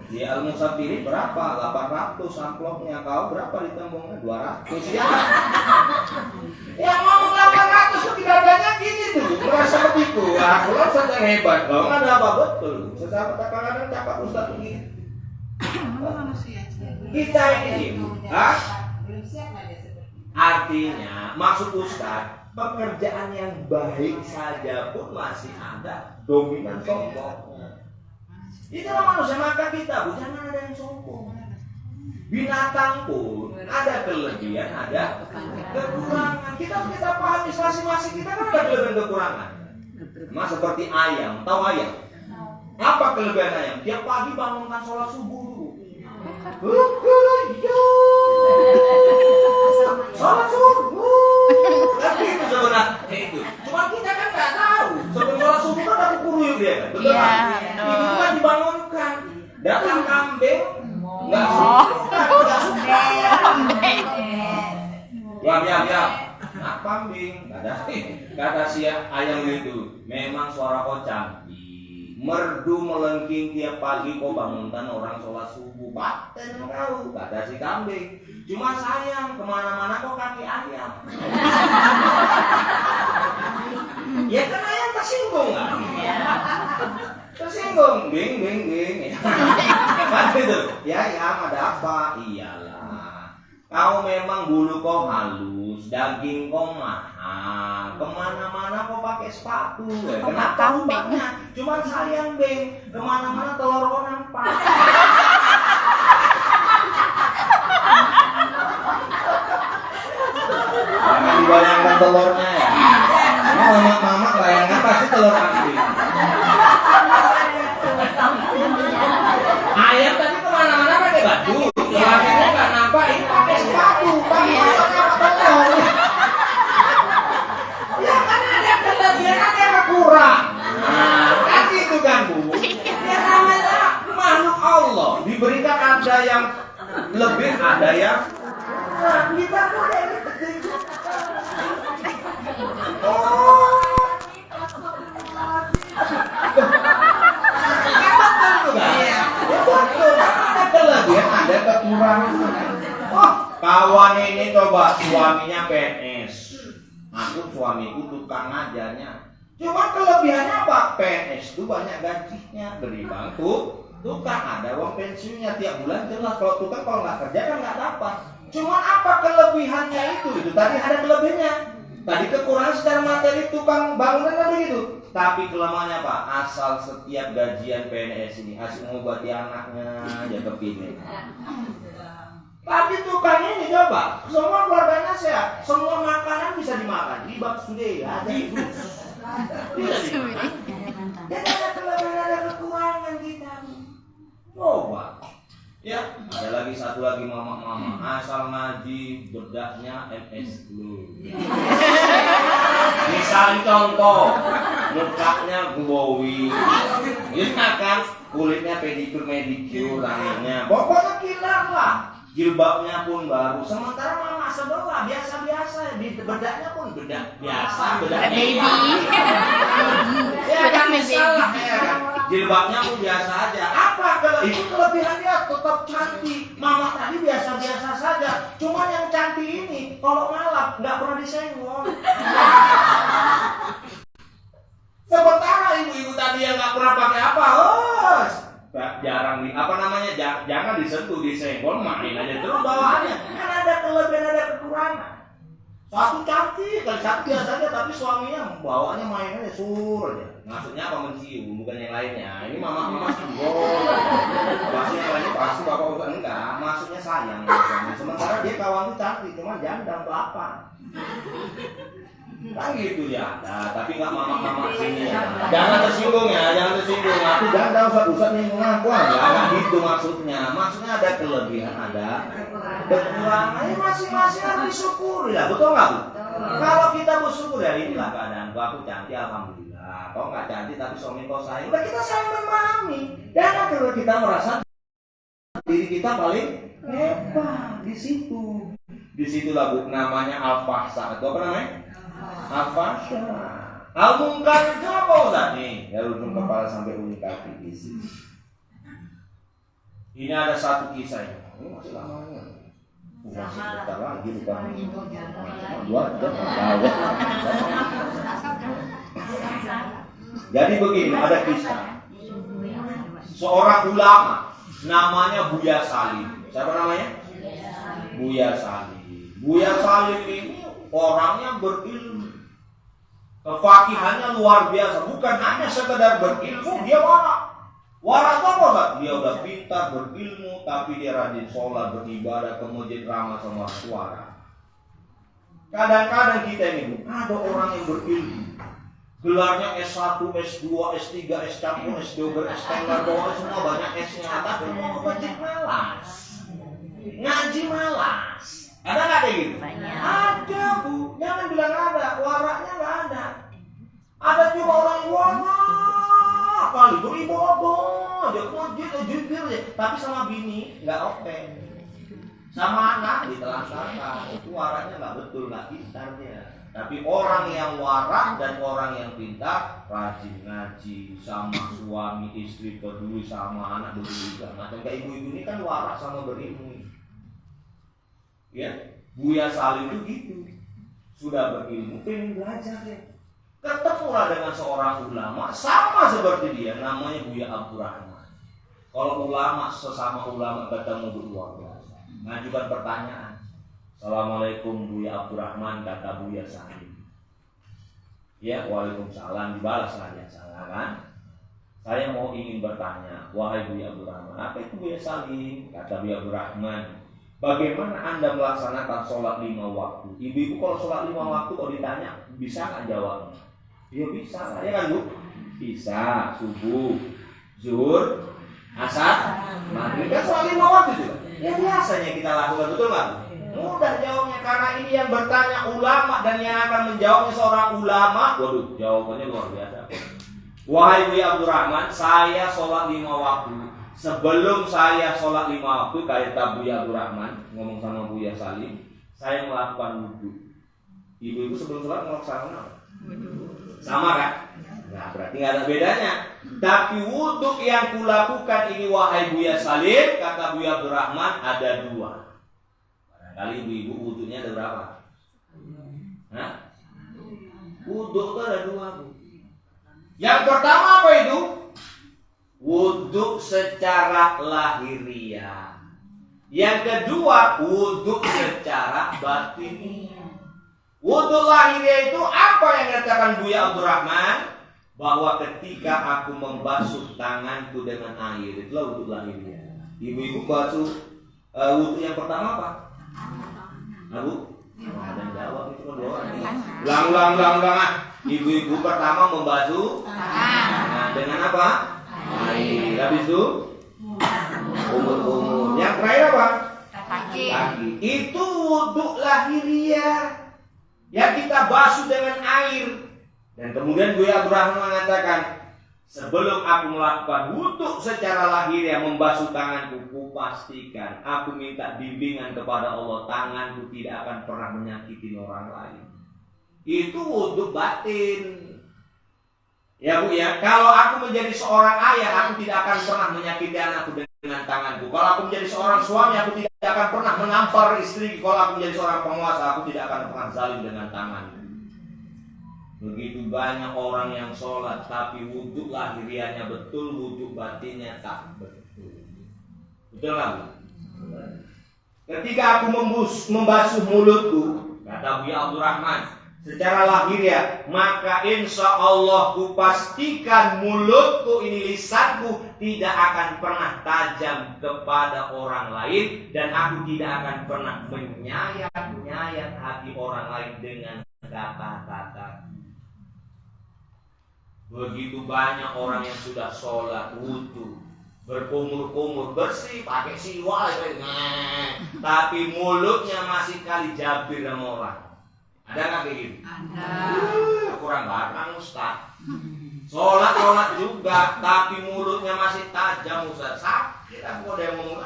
Di Al-Musabihin berapa? 800 amplopnya. Kau berapa ditembungnya? 200 ya. Yang ngomong 800 itu tidaknya gini tuh. Merasa begitu. Aku lah ustadz yang hebat. Kalau nggak ada apa betul. Sesaat kadang-kadang cakap ustadz begini. Kita ini, artinya maksud ustadz. Pekerjaan yang baik saja pun masih ada dominan sombongnya. Itulah manusia, maka kita jangan ada yang sombong. Binatang pun ada kelebihan, ada kekurangan. Kita pahami masing-masing kita kan ada kelebihan kekurangan. Mas seperti ayam, tahu ayam? Apa kelebihan ayam? Tiap pagi bangunkan sholat subuh dulu. Sholat subuh. Tapi itu sebenarnya itu. Cuma kita kan nggak tahu. Sebelum sholat subuh kan ada kuruyuk dia kan. Betul kan? Itu kan dibangunkan. Datang kambing, nggak suka, nggak suka. Ya. Nah kambing, kata si ayam itu, memang suara kocang. Merdu melengking tiap pagi kau bangunkan orang sholat subuh. Paten kau, kata si kambing. Cuma sayang kemana-mana kok kaki ayam. Ya kan ayam tersinggung kan? Tersinggung, bing. Kan gitu. Ya ada apa? Iyalah. Kau memang bulu kau halus, daging kau mahal. Kemana-mana kau pakai sepatu. Kenapa rupanya? Cuma sayang bing. Kemana-mana telur kau nampak. Jangan dibayangkan telurnya ya. Mama bayangkan pasti telur kambing. Ayam tadi kemana-mana pakai baju. Akhirnya nggak nampak, ini pakai sepatu. Pakai telur. Ya kan ada kelebihan, ada yang kurang. Nah, kan itu kan Bu. Ya namanya makhluk Allah. Diberikan ada yang lebih, ada yang kurang. Kita pun dari kecil. Ada kelebihan, ada kekurangan. Kawan ini coba suaminya PNS. Aku suamiku tukang ngajarnya. Cuma kelebihannya apa? PNS itu banyak gajinya, berimbang tuh tukang ada uang pensiunnya tiap bulan jelas. Kalau tukang kalau nggak kerja kan nggak dapat. Cuma apa kelebihannya itu? Itu tadi ada kelebihannya. Tadi kekurangan secara materi tukang bangunan kan begitu. Tapi kelemahannya apa? Asal setiap gajian PNS ini asal mengobati anaknya aja kepilih. Tapi tukang ini coba, semua keluarganya sehat, semua makanan bisa dimakan, di bak sudah ada ibu. Dan ada kelebihan, ada kekurangan kita. Coba. Ya, ada lagi satu lagi mama asal ngaji bedaknya MS Blue. Misal contoh, mukanya glowy, ya kan, kulitnya pedicure rambutnya, pokoknya kilat lah. Jilbabnya pun baru. Sementara mama sebelah biasa-biasa, di bedaknya pun bedak biasa, bedak baby. Ya kan salah ya kan. Jilbabnya pun biasa aja. Apa itu kelebihannya? Tetap cantik. Mama tadi biasa-biasa saja. Cuma yang cantik ini kalau malam nggak pernah disenggol. Sementara ibu-ibu tadi yang nggak pernah pakai apa, jarang jangan disentuh, disenggol, main aja terus bawaannya. Kan ada kelebihan, ada kekurangan. Satu cantik, kali satu biasa aja, tapi suaminya bawaannya mainannya sur aja. Maksudnya apa mencium, bukan yang lainnya. Ini mama senggol. Maksudnya yang lainnya pasti bapak bukan enggak. Maksudnya sayang. Sementara dia kawan itu cantik, cuma janda untuk apa? Kan gitu ya. Nah, tapi nggak mama sini ya. Jangan tersinggung ya, jangan tersinggung. Aku janda usah nih ngaku aja. Nggak gitu maksudnya. Maksudnya ada kelebihan, ada kekurangan. Masing-masing harus disyukuri lah, betul nggak Bu? Kalau kita bersyukur ya inilah keadaanku, aku cantik alhamdulillah. Kau nggak cantik tapi suami kau sayang. Udah kita saling memahami. Jangan kalau kita merasa diri kita paling hebat di situ. Disitulah Bu namanya al-fahsya. Itu apa namanya? Al-fahsya. Al-munkar itu apa Ustaz nih? Ya ujung kepala sampai ujung kaki isi. Ini ada satu kisah ini. Ini masih lama ini. Sebentar lagi bukan. 2 jam. Jadi begini, ada kisah. Seorang ulama namanya Buya Salim. Siapa namanya? Buya Salim. Buya Salim ini orangnya berilmu. Kefakihannya luar biasa. Bukan hanya sekedar berilmu, dia wara. Wara itu apa Ustaz? Dia udah pintar, berilmu, tapi dia rajin sholat, beribadah, ke masjid, ramah sama suara. Kadang-kadang kita ini, ada orang yang berilmu. Gelarnya S1, S2, S3, S1, S2, S2, semua banyak S-nya. Tapi mau masjid malas. Ngaji malas. Ada nggak kayak gitu? Ada Bu. Jangan bilang ada. Waraknya nggak ada. Ada juga orang yang warak kali beribadah aja masjid jujur aja. Tapi sama bini nggak oke. Sama anak ditelantarkan. Itu waraknya nggak betul, nggak pintar dia. Tapi orang yang warak dan orang yang pintar, rajin ngaji sama suami, istri peduli sama anak peduli juga. Macam kayak ibu-ibu ini kan warak sama berilmu. Ya, Buya Salim itu gitu. Sudah berilmu, pengen belajar ya. Ketemulah dengan seorang ulama sama seperti dia, namanya Buya Abdurrahman. Kalau ulama sesama ulama ketemu berdua biasa, ngajukan pertanyaan. Assalamualaikum Buya Abdurrahman, kata Buya Salim. Ya, waalaikumsalam, dibalaslah dia salah kan. Saya mau ingin bertanya, wahai Buya Abdurrahman, apa itu Buya Salim? Kata Buya Abdurrahman, bagaimana Anda melaksanakan sholat 5 waktu? Ibu-ibu kalau sholat 5 waktu kalau ditanya, bisa nggak jawabnya? Ya bisa, ya kan Bu? Bisa, subuh, zuhur, asar, maghrib, kan sholat 5 waktu juga. Ya biasanya kita lakukan, betul nggak? Mudah jawabnya, karena ini yang bertanya ulama dan yang akan menjawabnya seorang ulama. Waduh, jawabannya luar biasa. Wahai Buya Abdurrahman, saya sholat 5 waktu. Sebelum saya sholat 5 waktu, kata Buya Abdurrahman, ngomong sama Buya Salim, saya melakukan wudhu. Ibu-ibu sebelum sholat melaksanakan apa? Sama kan? Nah berarti nggak ada bedanya. Tapi wudhu yang kulakukan ini wahai Buya Salim, kata Buya Abdurrahman, ada 2. Barangkali ibu-ibu wudhunya ada berapa? Hah? Wudhu itu ada 2 Bu. Yang pertama apa itu? Wudhu secara lahiriah. Yang kedua, wudhu secara batiniah. Wudhu lahiriah itu apa yang dikatakan Buya Abdurrahman? Bahwa ketika aku membasuh tanganku dengan air, itulah wudhu lahiriah. Ibu-ibu basuh wudhu yang pertama apa? Bu? Ada yang jawab itu kan 2 orang. Ulang. Ibu-ibu pertama membasuh tangan dengan apa? Air. Habis itu umur. Yang terakhir apa? Kaki. Itu wudhu lahiriah yang kita basuh dengan air. Dan kemudian Buya Abdurrahman mengatakan, sebelum aku melakukan wudhu secara lahiriah membasuh tanganku, kupastikan aku minta bimbingan kepada Allah, tanganku tidak akan pernah menyakiti orang lain. Itu wudhu batin. Ya Bu ya, kalau aku menjadi seorang ayah, aku tidak akan pernah menyakiti anakku dengan tanganku. Kalau aku menjadi seorang suami, aku tidak akan pernah menampar istri. Kalau aku menjadi seorang penguasa, aku tidak akan pernah zalim dengan tanganku. Begitu banyak orang yang sholat, tapi wudhu lahiriahnya betul, wudhu batinnya tak betul. Betul nggak Bu? Ketika aku membasuh mulutku, Kata Buya Abdurrahman, secara lahiriah, maka insya Allah kupastikan mulutku ini, lisanku tidak akan pernah tajam kepada orang lain, dan aku tidak akan pernah menyayat hati orang lain dengan kata-kata. Begitu banyak orang yang sudah sholat wudu, berkumur-kumur, bersih, pakai siwak, tapi mulutnya masih kali jabir sama orang. Ada nggak kayak gitu? Ada. Kurang batang Ustaz. Sholat juga, tapi mulutnya masih tajam Ustaz. Sakit aku ada yang ngomong.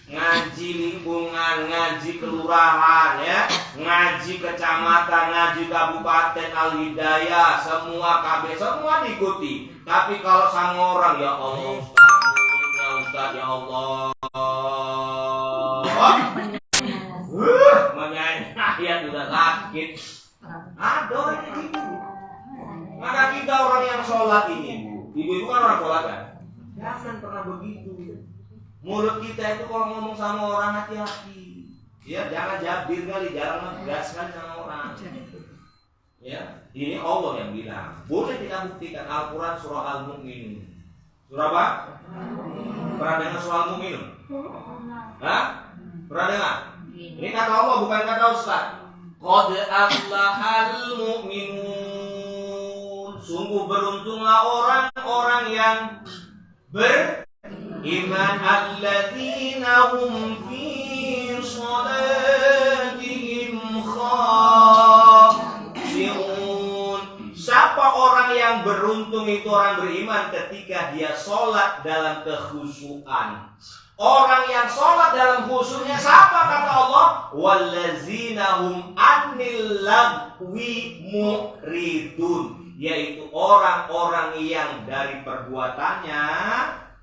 Ngaji lingkungan, ngaji kelurahan ya, ngaji kecamatan, ngaji kabupaten Al-Hidayah, semua KB, semua diikuti. Tapi kalau sama orang, ya Allah Ustaz, ya Allah, menyanyi ayat sudah sakit. Aduh ini gitu. Maka kita orang yang sholat ini, ibu itu kan orang sholat kan, jangan pernah begitu. Mulut kita itu kalau ngomong sama orang hati-hati. Ya, jangan jabir kali, jangan gas kali sama orang. Ya, ini Allah yang bilang. Boleh kita buktikan Al-Quran surah Al-Mu'minun. Surah apa? Pernah dengar surah Al-Mu'minun? Hah? Pernah dengar? Ini kata Allah, bukan kata Ustaz. Qad aflahal mu'minun. Sungguh beruntunglah orang-orang yang beriman, alladzina hum fi shalatihim khashi'un. Siapa orang yang beruntung itu orang beriman ketika dia sholat dalam kekhusyuan. Orang yang sholat dalam khusyuknya siapa kata Allah? Wallazina hum anil lagwi mu'ridun. Yaitu orang-orang yang dari perbuatannya,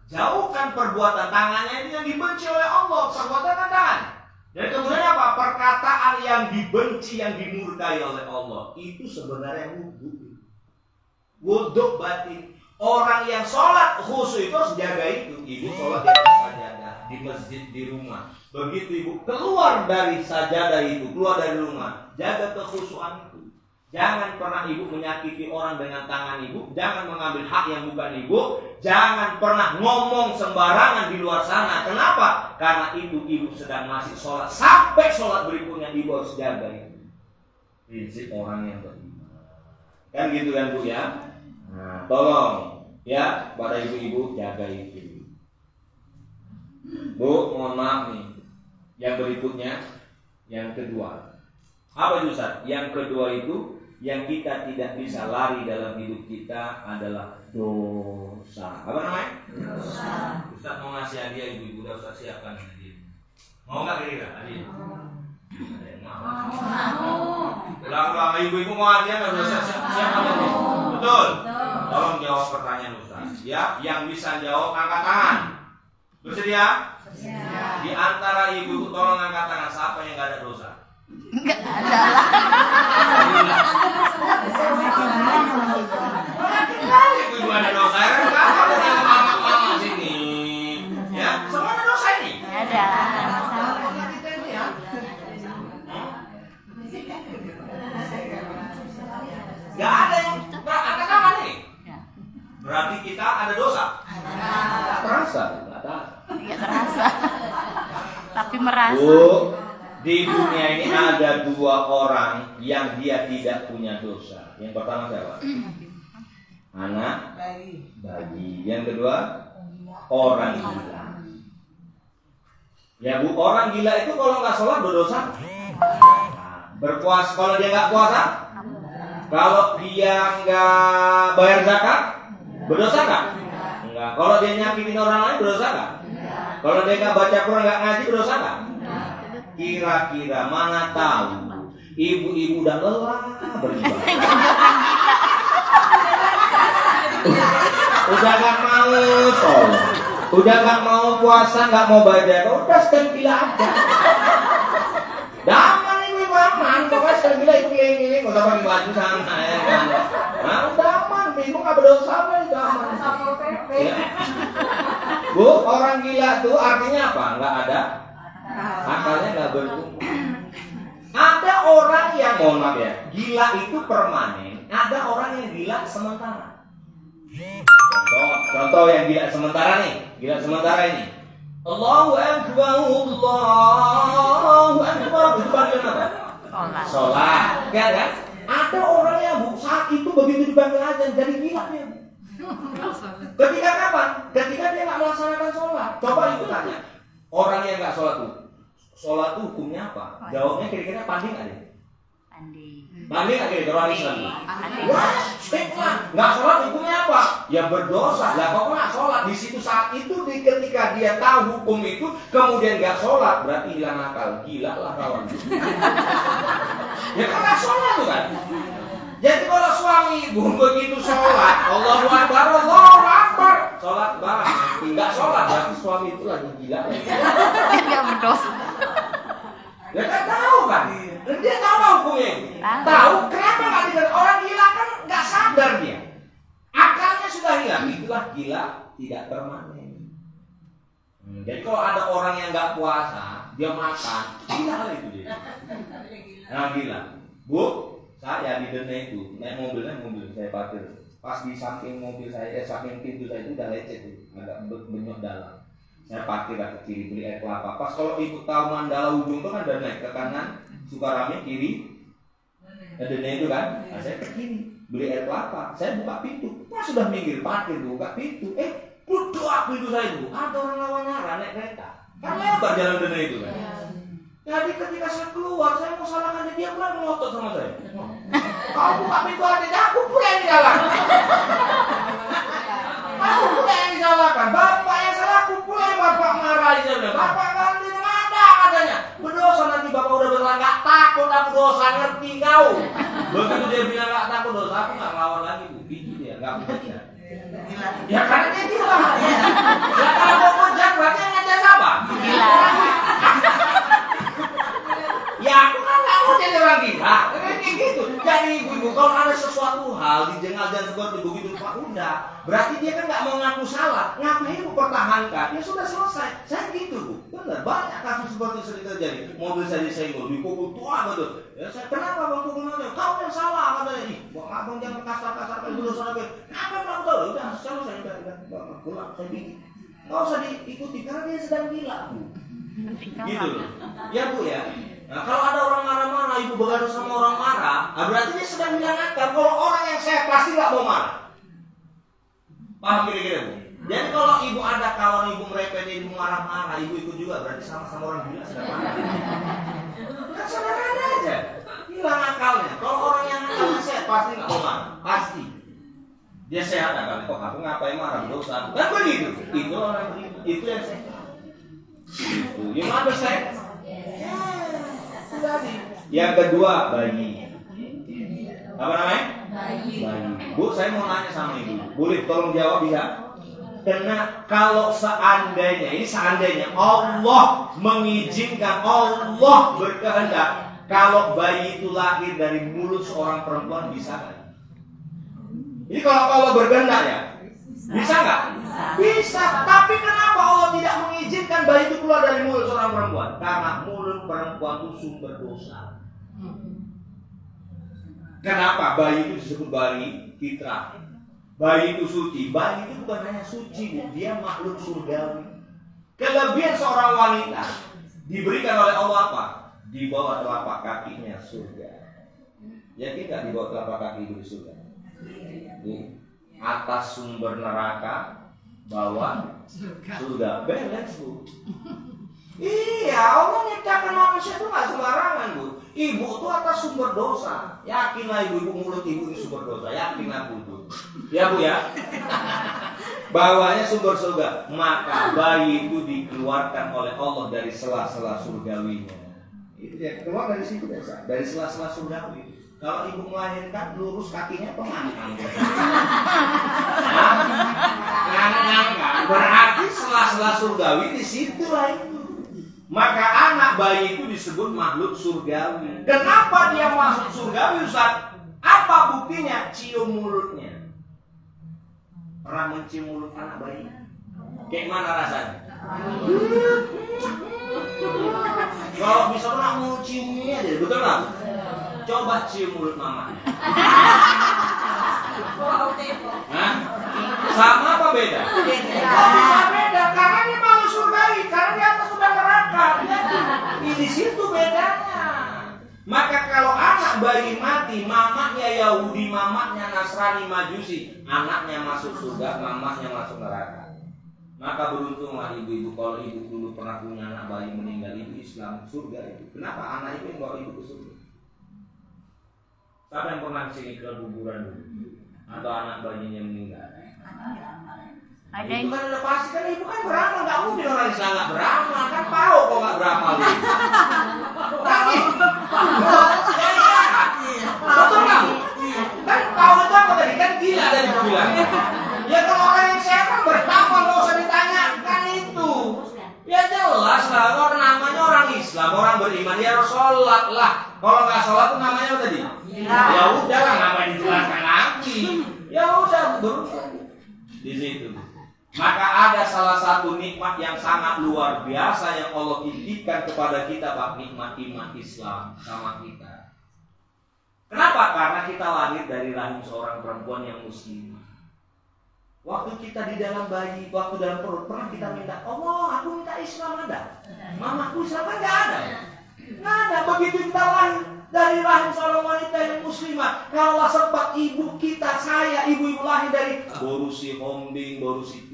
jauhkan perbuatan tangannya itu yang dibenci oleh Allah, perbuatan tangan. Dan kemudian apa? Perkataan yang dibenci, yang dimurkai oleh Allah. Itu sebenarnya wudhu. Wudhu batin. Orang yang sholat khusyuk itu harus jaga itu. Ibu sholat di atas sajadah, di masjid, di rumah. Begitu ibu keluar dari sajadah itu, keluar dari rumah, jaga kekhusyuan itu. Jangan pernah ibu menyakiti orang dengan tangan ibu. Jangan mengambil hak yang bukan ibu. Jangan pernah ngomong sembarangan di luar sana. Kenapa? Karena itu ibu sedang masih sholat. Sampai sholat berikutnya ibu harus jaga itu. Prinsip orang yang beriman. Kan gitu kan Bu ya? Nah, tolong ya pada ibu-ibu jaga itu. Bu, mohon maaf nih. Yang berikutnya, yang kedua. Apa itu Ustaz? Yang kedua itu, yang kita tidak bisa lari dalam hidup kita adalah dosa. Apa namanya? Dosa. Ustaz mau ngasih hadiah ibu-ibu, udah Ustaz siapkan hadiah. Mau nggak kira-kira hadiah? Ada yang mau. Ulang-ulang ibu-ibu mau hadiah nggak? Udah siapkan hadiah. Betul. Tolong jawab pertanyaan Ustaz. Ya, yang bisa jawab angkat tangan. Bersedia? Bersedia. Di antara ibu-ibu tolong angkat tangan. Siapa yang nggak ada dosa? Enggak ada lah. Ibu ada dosa, kan kamu yang mama sini. Ya, semua ada dosa ini. Ada. Gak ada yang angkat tangan nih. Berarti kita ada dosa. Terasa, Tidak terasa. Tapi merasa. Bu, di dunia ini ada dua orang yang dia tidak punya dosa. Yang pertama siapa? Anak bayi. Yang kedua orang gila. Ya Bu, orang gila itu kalau nggak sholat berdosa. Berpuasa kalau dia nggak puasa, kalau dia nggak bayar zakat, berdosa nggak? Enggak. Kalau dia nyakitin orang lain berdosa nggak? Kalau dia nggak baca Quran, nggak ngaji, berdosa nggak? Kira-kira mana tahu ibu-ibu udah lelah beribadah, udah nggak mau sholat, udah nggak mau puasa, nggak mau baca, udah setengah gila aja. Daman ibu-ibu aman, pokoknya setengah gila itu gini, nggak usah pakai baju sana ya kan. Nah udah aman, ibu nggak berdosa apa itu aman. Ya. Bu, orang gila tuh artinya apa? Nggak ada berkumpul. Ada orang yang, mohon maaf ya, gila itu permanen. Ada orang yang gila sementara. Contoh yang gila sementara nih. Gila sementara ini. Allahu Akbar, Allahu Akbar. Itu bagian apa? Sholat. Kan? Ada orang yang saat itu begitu dipanggil azan jadi gila dia. Ketika kapan? Ketika dia nggak melaksanakan sholat. Coba ibu tanya. Orang yang nggak sholat tuh, sholat tuh hukumnya apa? Jawabnya kira-kira panding nggak deh? Panding nggak kira-kira orang Islam? Wah, nggak sholat hukumnya apa? Ya berdosa. Lah kok nggak sholat? Di situ saat itu ketika dia tahu hukum itu, kemudian nggak sholat, berarti hilang akal. Gila lah kawan. Ya kan nggak sholat tuh kan? Jadi kalau suami ibu begitu sholat, Allahu Akbar, Allahu Akbar, sholat banget. Enggak sholat, berarti suami itu lagi gila. Dia berdosa. Ya kan tahu kan? Dan dia tahu hukumnya itu. Tahu kenapa nggak dengar? Orang gila kan nggak sadar dia. Akalnya sudah hilang. Itulah gila tidak permanen. Jadi kalau ada orang yang nggak puasa, dia makan, gila itu dia. Nah gila, Bu. Saya di dana itu, naik mobil saya parkir. Pas di samping mobil saya, samping pintu saya itu udah lecet tuh, agak benyok dalam. Saya parkir ke kiri beli air kelapa. Pas kalau ibu tahu Mandala ujung itu kan udah naik ke kanan, Sukarame kiri, dana itu kan. Nah, saya ke kiri beli air kelapa. Saya buka pintu, pas sudah minggir parkir buka pintu. Budak pintu saya itu, ada orang lawan arah naik kereta. Kan lebar jalan dana itu kan. Jadi ketika saya keluar, saya mau salahkan dia mulai melotot sama saya. Kamu buka pintu aja, aku pula yang disalahkan. Aku pula yang disalahkan. Bapak yang salah, aku pula yang bapak marahi. Saya bilang, bapak nanti ada katanya. Berdosa nanti bapak udah bilang nggak takut aku dosa, ngerti kau. Begitu dia bilang nggak takut dosa, aku nggak ngelawan lagi bu. Gitu dia, nggak bekerja. Ya karena dia gila. Ya kalau mau kerja berarti yang ngajar siapa? Ya aku kan nggak mau jadi orang gila, kayak gitu. Jadi ibu-ibu kalau ada sesuatu hal dijengal dan seperti begitu Pak udah, berarti dia kan nggak mau ngaku salah. Ngapain ibu pertahankan? Ya sudah selesai. Saya gitu bu, benar banyak kasus seperti itu sering terjadi. Mobil saya disenggol, dipukul tua betul. Ya saya kenapa bang pukul mana? Kau yang salah katanya. Ih, abang jangan kasar-kasar kayak dulu sana. Kenapa bang tahu? Udah selesai udah pulang saya bikin. Nggak usah diikuti karena dia sedang gila bu. Gitu loh. Ya bu ya. Nah, kalau ada orang marah-marah, ibu bergaduh sama orang marah, nah berarti dia sedang bilang akal. Kalau orang yang sehat pasti nggak mau marah. Paham kira-kira bu? Jadi kalau ibu ada kawan ibu merepet ibu marah-marah, ibu ikut juga berarti sama-sama orang gila sedang marah. Kan sederhana aja, hilang akalnya. Kalau orang yang akalnya sehat pasti nggak mau marah, pasti. Dia sehat akalnya. Kok aku ngapain marah? Dosa. Kan begitu. Itu orang itu yang sehat. Itu yang ada sehat. Yang kedua bayi. Apa namanya? Bayi. Bu, saya mau nanya sama ibu. Boleh tolong jawab bisa? Karena kalau seandainya Allah mengizinkan, Allah berkehendak, kalau bayi itu lahir dari mulut seorang perempuan bisa nggak? Ini kalau Allah berkehendak ya, bisa nggak? Bisa. Tapi kenapa Allah tidak mengizinkan bayi itu keluar dari mulut seorang perempuan? Karena mulut perempuan itu sumber dosa. Kenapa bayi itu disebut bayi fitrah? Bayi itu suci. Bayi itu bukan hanya suci, dia makhluk surgawi. Kelebihan seorang wanita diberikan oleh Allah apa? Di bawah telapak kakinya surga. Yakin nggak di bawah telapak kaki itu di surga? Di atas sumber neraka, bawah surga. Balance bu. Iya, Allah nyiptakan manusia itu nggak sembarangan bu. Ibu itu atas sumber dosa. Yakinlah ibu mulut ibu ini sumber dosa. Yakin aku itu. Ya bu ya. Bawahnya sumber surga. Maka bayi itu dikeluarkan oleh Allah dari sela-sela surgawinya. Itu dia keluar dari situ biasa. Dari sela-sela surgawi. Kalau ibu melahirkan lurus kakinya pengangkang. Ngangkang. Berarti sela-sela surgawi di situ lah itu. Maka anak bayi itu disebut makhluk surgawi. Kenapa dia masuk surgawi Ustaz? Apa buktinya? Cium mulutnya. Pernah mencium mulut anak bayi? Kayak mana rasanya? Kalau bisa pernah mau cium ini aja, betul nggak? Coba cium mulut mama. Hah? Sama apa beda? Oh, bisa beda, karena dia malu surgawi, karena di atas sudah neraka. Di situ bedanya. Maka kalau anak bayi mati, mamanya Yahudi, mamanya Nasrani, Majusi, anaknya masuk surga, mamanya masuk neraka. Maka beruntunglah ibu-ibu kalau ibu dulu pernah punya anak bayi meninggal, ibu Islam, surga itu. Kenapa anak itu yang bawa ibu ke surga? Siapa yang pernah kesini ke kuburan dulu? Atau anak bayinya meninggal? Ada Itu kan udah pasti, kan ibu kan beramal, nggak mungkin orang Islam nggak beramal, kan tahu kok nggak beramal itu. Tapi, betul nggak? Kan tahu itu apa tadi? Kan gila tadi aku bilang. Ya kalau orang yang sehat kan beramal, nggak usah ditanyakan itu. Ya jelas lah, orang namanya orang Islam, orang beriman, dia harus sholat lah. Kalau nggak sholat itu namanya apa tadi? Ya udah lah, ngapain dijelaskan lagi? Ya udah, beruntung di situ. Maka ada salah satu nikmat yang sangat luar biasa yang Allah titipkan kepada kita, Pak, nikmat iman Islam sama kita. Kenapa? Karena kita lahir dari rahim seorang perempuan yang muslimah. Waktu kita di dalam bayi, waktu dalam perut, pernah kita minta, Allah, aku minta Islam, ada? Mamaku Islam kan nggak ada. Nggak ada. Begitu kita lahir dari rahim seorang wanita yang muslimah, kalau sempat ibu kita, saya, ibu-ibu lahir dari borusi hombing, borusi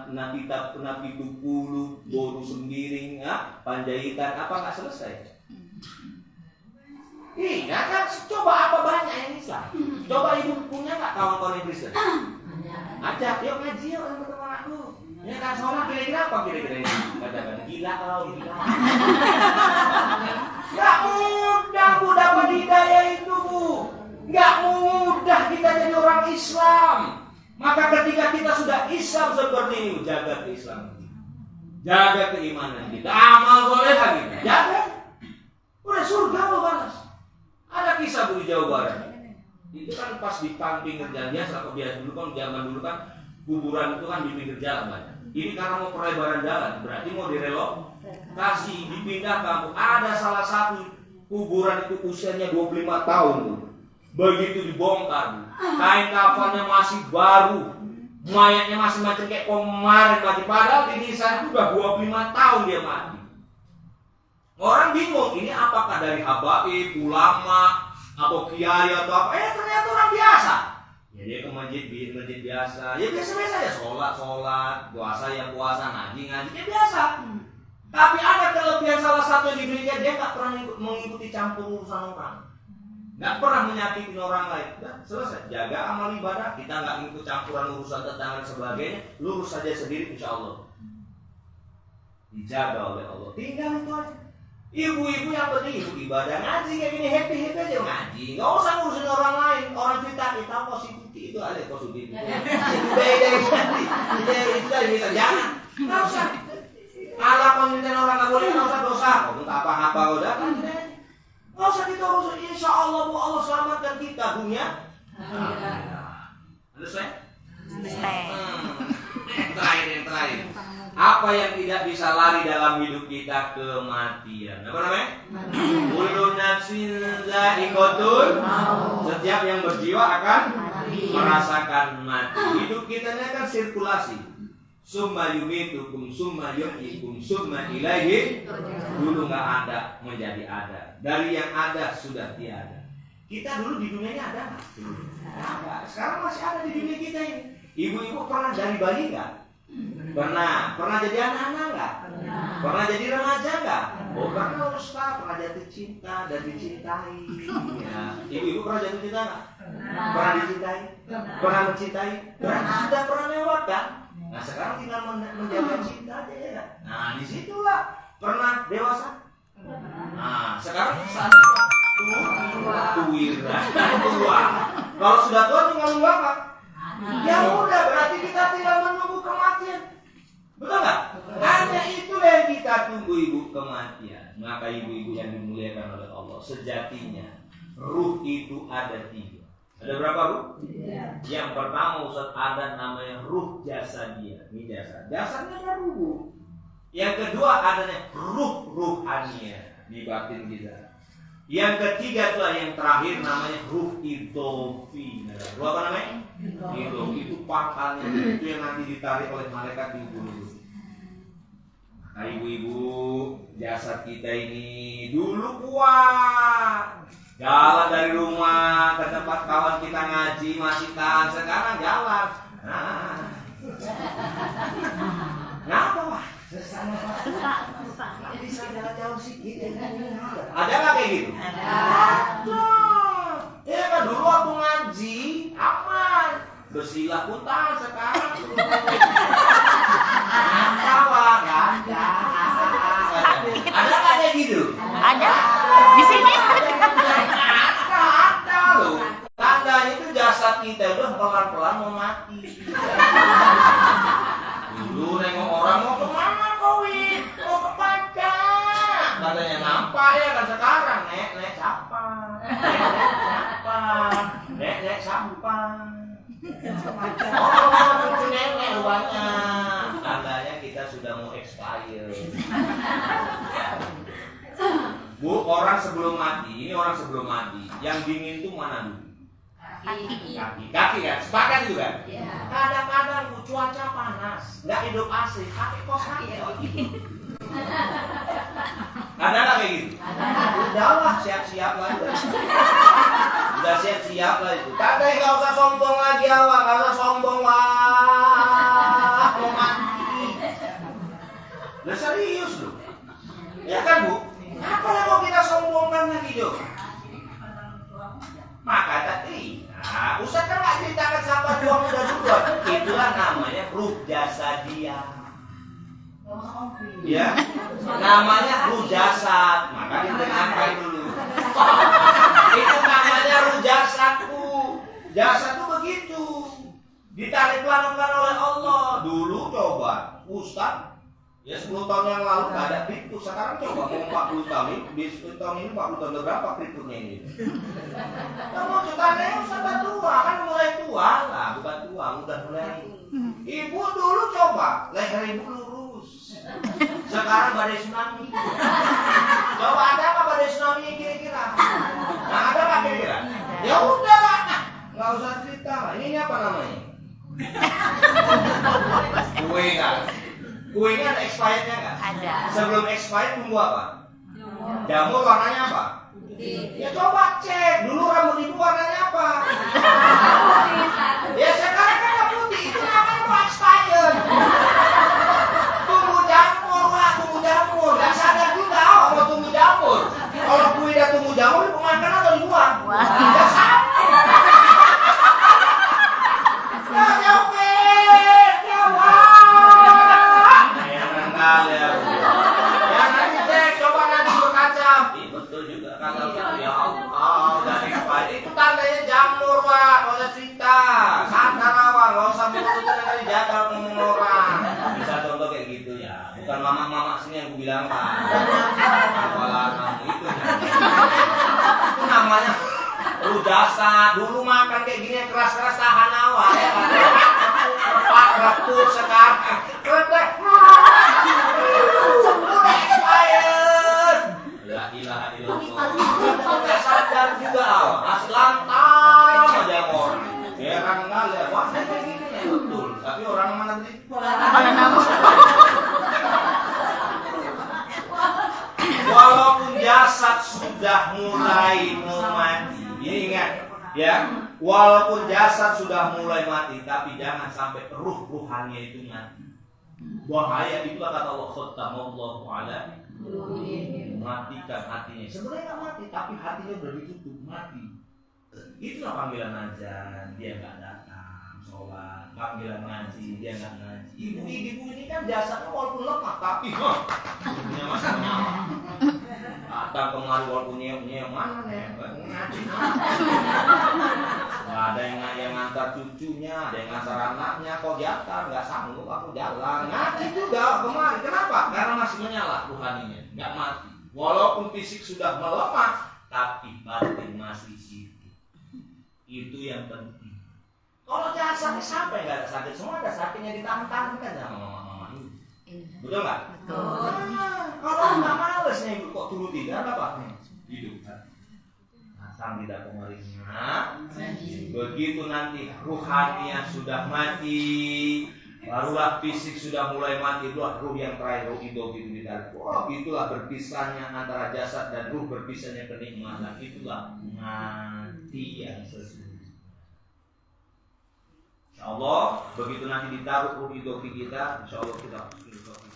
napitab, napitu pulu, boru sembiring, panjaitan, apa nggak selesai? Iya kan, coba apa banyak yang Islam? Coba ibu punya nggak kawan-kawan yang Kristen? Ajak, yuk ngaji yuk teman-teman aku. Ya kan sholat kira-kira apa kira-kira ini? Katakan gila kalau gila. Gak mudah Bu dapat hidayah itu Bu. Gak mudah kita jadi orang Islam. Maka ketika kita sudah Islam seperti ini, jaga keislaman, jaga keimanan kita, amal soleh lagi, jaga. Udah surga lo panas. Ada kisah Bu di Jawa Barat. Itu kan pas di pinggir jalan biasa, kalau biasa dulu kan zaman dulu kan kuburan itu kan di pinggir jalan banyak. Ini karena mau perlebaran jalan, berarti mau direlokasi, dipindah kampung. Ada salah satu kuburan itu usianya 25 tahun tuh. Begitu dibongkar, kain kafannya masih baru, mayatnya masih macam kayak kemarin mati. Padahal di desa itu udah 25 tahun dia mati. Orang bingung, ini apakah dari habaib, ulama, atau kiai atau apa? Ternyata orang biasa. Ya dia ke masjid biasa. Ya biasa-biasa ya, sholat, puasa ya puasa, ngaji ya biasa. Tapi ada kelebihan salah satu yang dimiliki, dia nggak pernah mengikuti campur urusan orang, nggak pernah menyakiti orang lain. Udah selesai, jaga amal ibadah, kita nggak ikut campuran urusan tetangga dan sebagainya, lurus saja sendiri, insya Allah dijaga oleh Allah. Tinggal itu aja. Ibu-ibu yang penting ibu ibadah, ngaji kayak gini, happy aja ngaji, nggak usah ngurusin orang lain. Orang cerita kita positif itu ada positif. Itu bisa jangan, nggak usah. Allah konten orang nggak boleh, nggak usah dosa. Kamu tak apa-apa udah kan? Nggak usah kita urusin. Insya Allah Bu, Allah selamatkan kita dunia. Understand? Yang terakhir. Apa yang tidak bisa lari dalam hidup kita? Kematian. Apa namanya? Kullu nafsin za'iqatul maut. Setiap yang berjiwa akan merasakan mati. Hidup kita ini kan sirkulasi. Summa yumitukum, summa yuhyikum, summa ilaihi. Dulu nggak ada menjadi ada. Dari yang ada sudah tiada. Kita dulu di dunia ini ada nggak? Ada. Sekarang masih ada di dunia kita ini. Ibu-ibu pernah dari bayi nggak? Pernah jadi anak-anak nggak? Pernah jadi remaja nggak? Oh pernah Ustaz, pernah jatuh cinta dan dicintai. Ya. Ibu-ibu pernah jatuh cinta nggak? Pernah dicintai? Pernah mencintai? Sudah pernah lewat kan? Nah sekarang tinggal menjaga cinta aja ya. Nah disitulah pernah dewasa. Nah sekarang saatnya tua. Kalau sudah tua tinggal nunggu apa? Ya udah, berarti kita tidak menunggu kematian. Betul nggak? Hanya itulah yang kita tunggu, ibu, kematian. Maka ibu-ibu yang dimuliakan oleh Allah, sejatinya ruh itu ada 3. Ada berapa ruh? Yang pertama Ustaz, ada namanya ruh jasadiyah. Ini jasad. Jasadnya ada ruh. Yang kedua adanya ruh ruhaniyah. di batin kita. Yang ketiga itulah yang terakhir namanya ruh idofi. Ruh apa namanya? Idofi itu pangkalnya, itu yang nanti ditarik oleh malaikat di ubun-ubun. Nah, ibu-ibu, jasad kita ini dulu kuat. Jalan dari rumah ke tempat kawan kita ngaji masih tahan, sekarang jalan. Kenapa, Pak? Susah. Bisa jalan jauh sedikit. Ada nggak kayak gitu? Ada. Ya kan dulu waktu ngaji aman, bersilah pun tahan sekarang. Tawa nggak ada. Ada nggak kayak gitu? Ada. Di sini. Ada loh. Tandanya itu jasad kita udah pelan-pelan mau mati. Dulu nengok orang mau kemana kau Win? Mau ke Padang. Katanya nampak ya kan sekarang nek siapa? Nek siapa? Oh, cucu nenek rupanya. Tandanya kita sudah mau expired. Bu, orang sebelum mati, ini orang sebelum mati, yang dingin tuh mana dulu? Kaki kan? Sepakat itu kan? Kadang-kadang Bu, cuaca panas, nggak hidup AC, pakai kos kaki. Ada nggak kayak gitu? Udah lah, siap-siap lah. Udah siap-siap lah itu. Katanya nggak usah sombong lagi awak, nggak usah sombong lah, mau mati. Udah serius loh, ya kan Bu? Apa yang mau kita sombongkan lagi Jo? Maka tadi, Ustaz kan nggak ceritakan siapa dua muda duluan. Itulah namanya ruh jasadiyah. Ya, namanya ruh jasad. Maka didengarkan dulu. Itu namanya ruh jasadku. Jasad tuh begitu. Ditarik pelan-pelan oleh Allah. Dulu coba, Ustaz. Ya 10 tahun yang lalu nggak ada kripto, sekarang coba mau 40 tahun ini, di 10 tahun ini 40 tahun berapa kriptonya ini? Kamu ceritanya sudah tua, kan mulai tua lah, bukan tua, udah mulai. Ibu dulu coba, leher ibu lurus. Sekarang badai tsunami. Coba ada apa badai tsunami kira-kira? Nah ada apa kira-kira? Ya udah lah, nggak usah cerita. Ini apa namanya? Kue kan? Kuenya ada expirednya nggak? Ada. Sebelum expired tunggu apa? Jamur warnanya apa? Ya coba cek dulu rambut ibu warnanya apa? Ya sekarang kan udah putih, itu namanya mau expired. Tunggu jamur lah, tunggu jamur. Gak sadar juga mau tunggu jamur. Kalau kue udah tunggu jamur, dimakan atau dibuang? Gak sadar. Itu tandanya jamur Pak, nggak usah cerita. Sadar awal, nggak usah mulutnya dari jaga ngomong orang. Bisa contoh kayak gitu ya, bukan mama-mama sini yang aku bilang Pak. Kepala kamu itu. Itu namanya ruh jasad. Dulu makan kayak gini keras-keras tahan awal ya kan. Reput sekarang. Redek. Udah expired. La ilaha illallah. Sadar juga masih lantang aja orang. Ya kan enggak lihat wah kayak gini ya betul. Tapi orang mana tadi? Walaupun jasad sudah mulai mati. Ini ingat ya, walaupun jasad sudah mulai mati, tapi jangan sampai ruh-ruhannya itu mati. Bahaya itulah kata Allah Khattamallahu ala matikan hatinya. Sebenarnya nggak mati, tapi hatinya udah ditutup mati. Itulah panggilan azan, dia nggak datang sholat. Panggilan ngaji, dia nggak ngaji. Ibu-ibu ini kan jasanya walaupun lemah, tapi punya masih menyala. Datang kemari walaupun punya yang mana nih? Ngaji. Nggak ada yang ngantar cucunya, ada yang ngantar anaknya. Kok diantar? Nggak sanggup, aku jalan. Ngaji juga kemari. Kenapa? Karena masih menyala rohaninya, nggak mati. Walaupun fisik sudah melemah, tapi batin masih hidup. Itu yang penting. Kalau jasad sampai nggak ada sakit, semua ada sakitnya ditahan-tahan kan sama mama-mama ini. Betul nggak? Kalau nggak malesnya ibu kok turuti, dan apa? Hidup kan? Asal tidak pengaruhnya. Begitu nanti ruhaninya sudah mati, barulah fisik sudah mulai mati, itulah ruh yang terakhir, ruh hidup itu ditarik. Oh, itulah berpisahnya antara jasad dan ruh, berpisahnya kenikmatan. Itulah mati yang sesungguhnya. Insya Allah, begitu nanti ditaruh ruh hidup kita, insya Allah kita filosofi.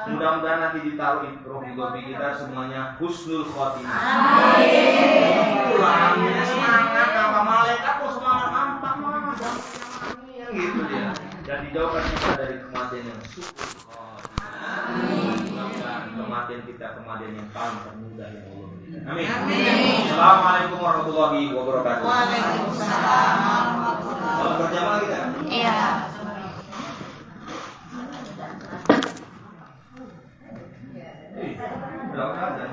Mudah-mudahan nanti ditaruh roh hidup kita semuanya husnul khotimah. Amin. Semangat, apa malaikat kok semangat mantap yang gitu dia. Dan dijauhkan kita dari kematian yang syukur khotimah. Mudah-mudahan kematian kita kematian yang paling termudah yang Allah berikan. Amin. Assalamualaikum warahmatullahi wabarakatuh. Waalaikumsalam. Kalau berjamaah kita. Iya. Berapa jam?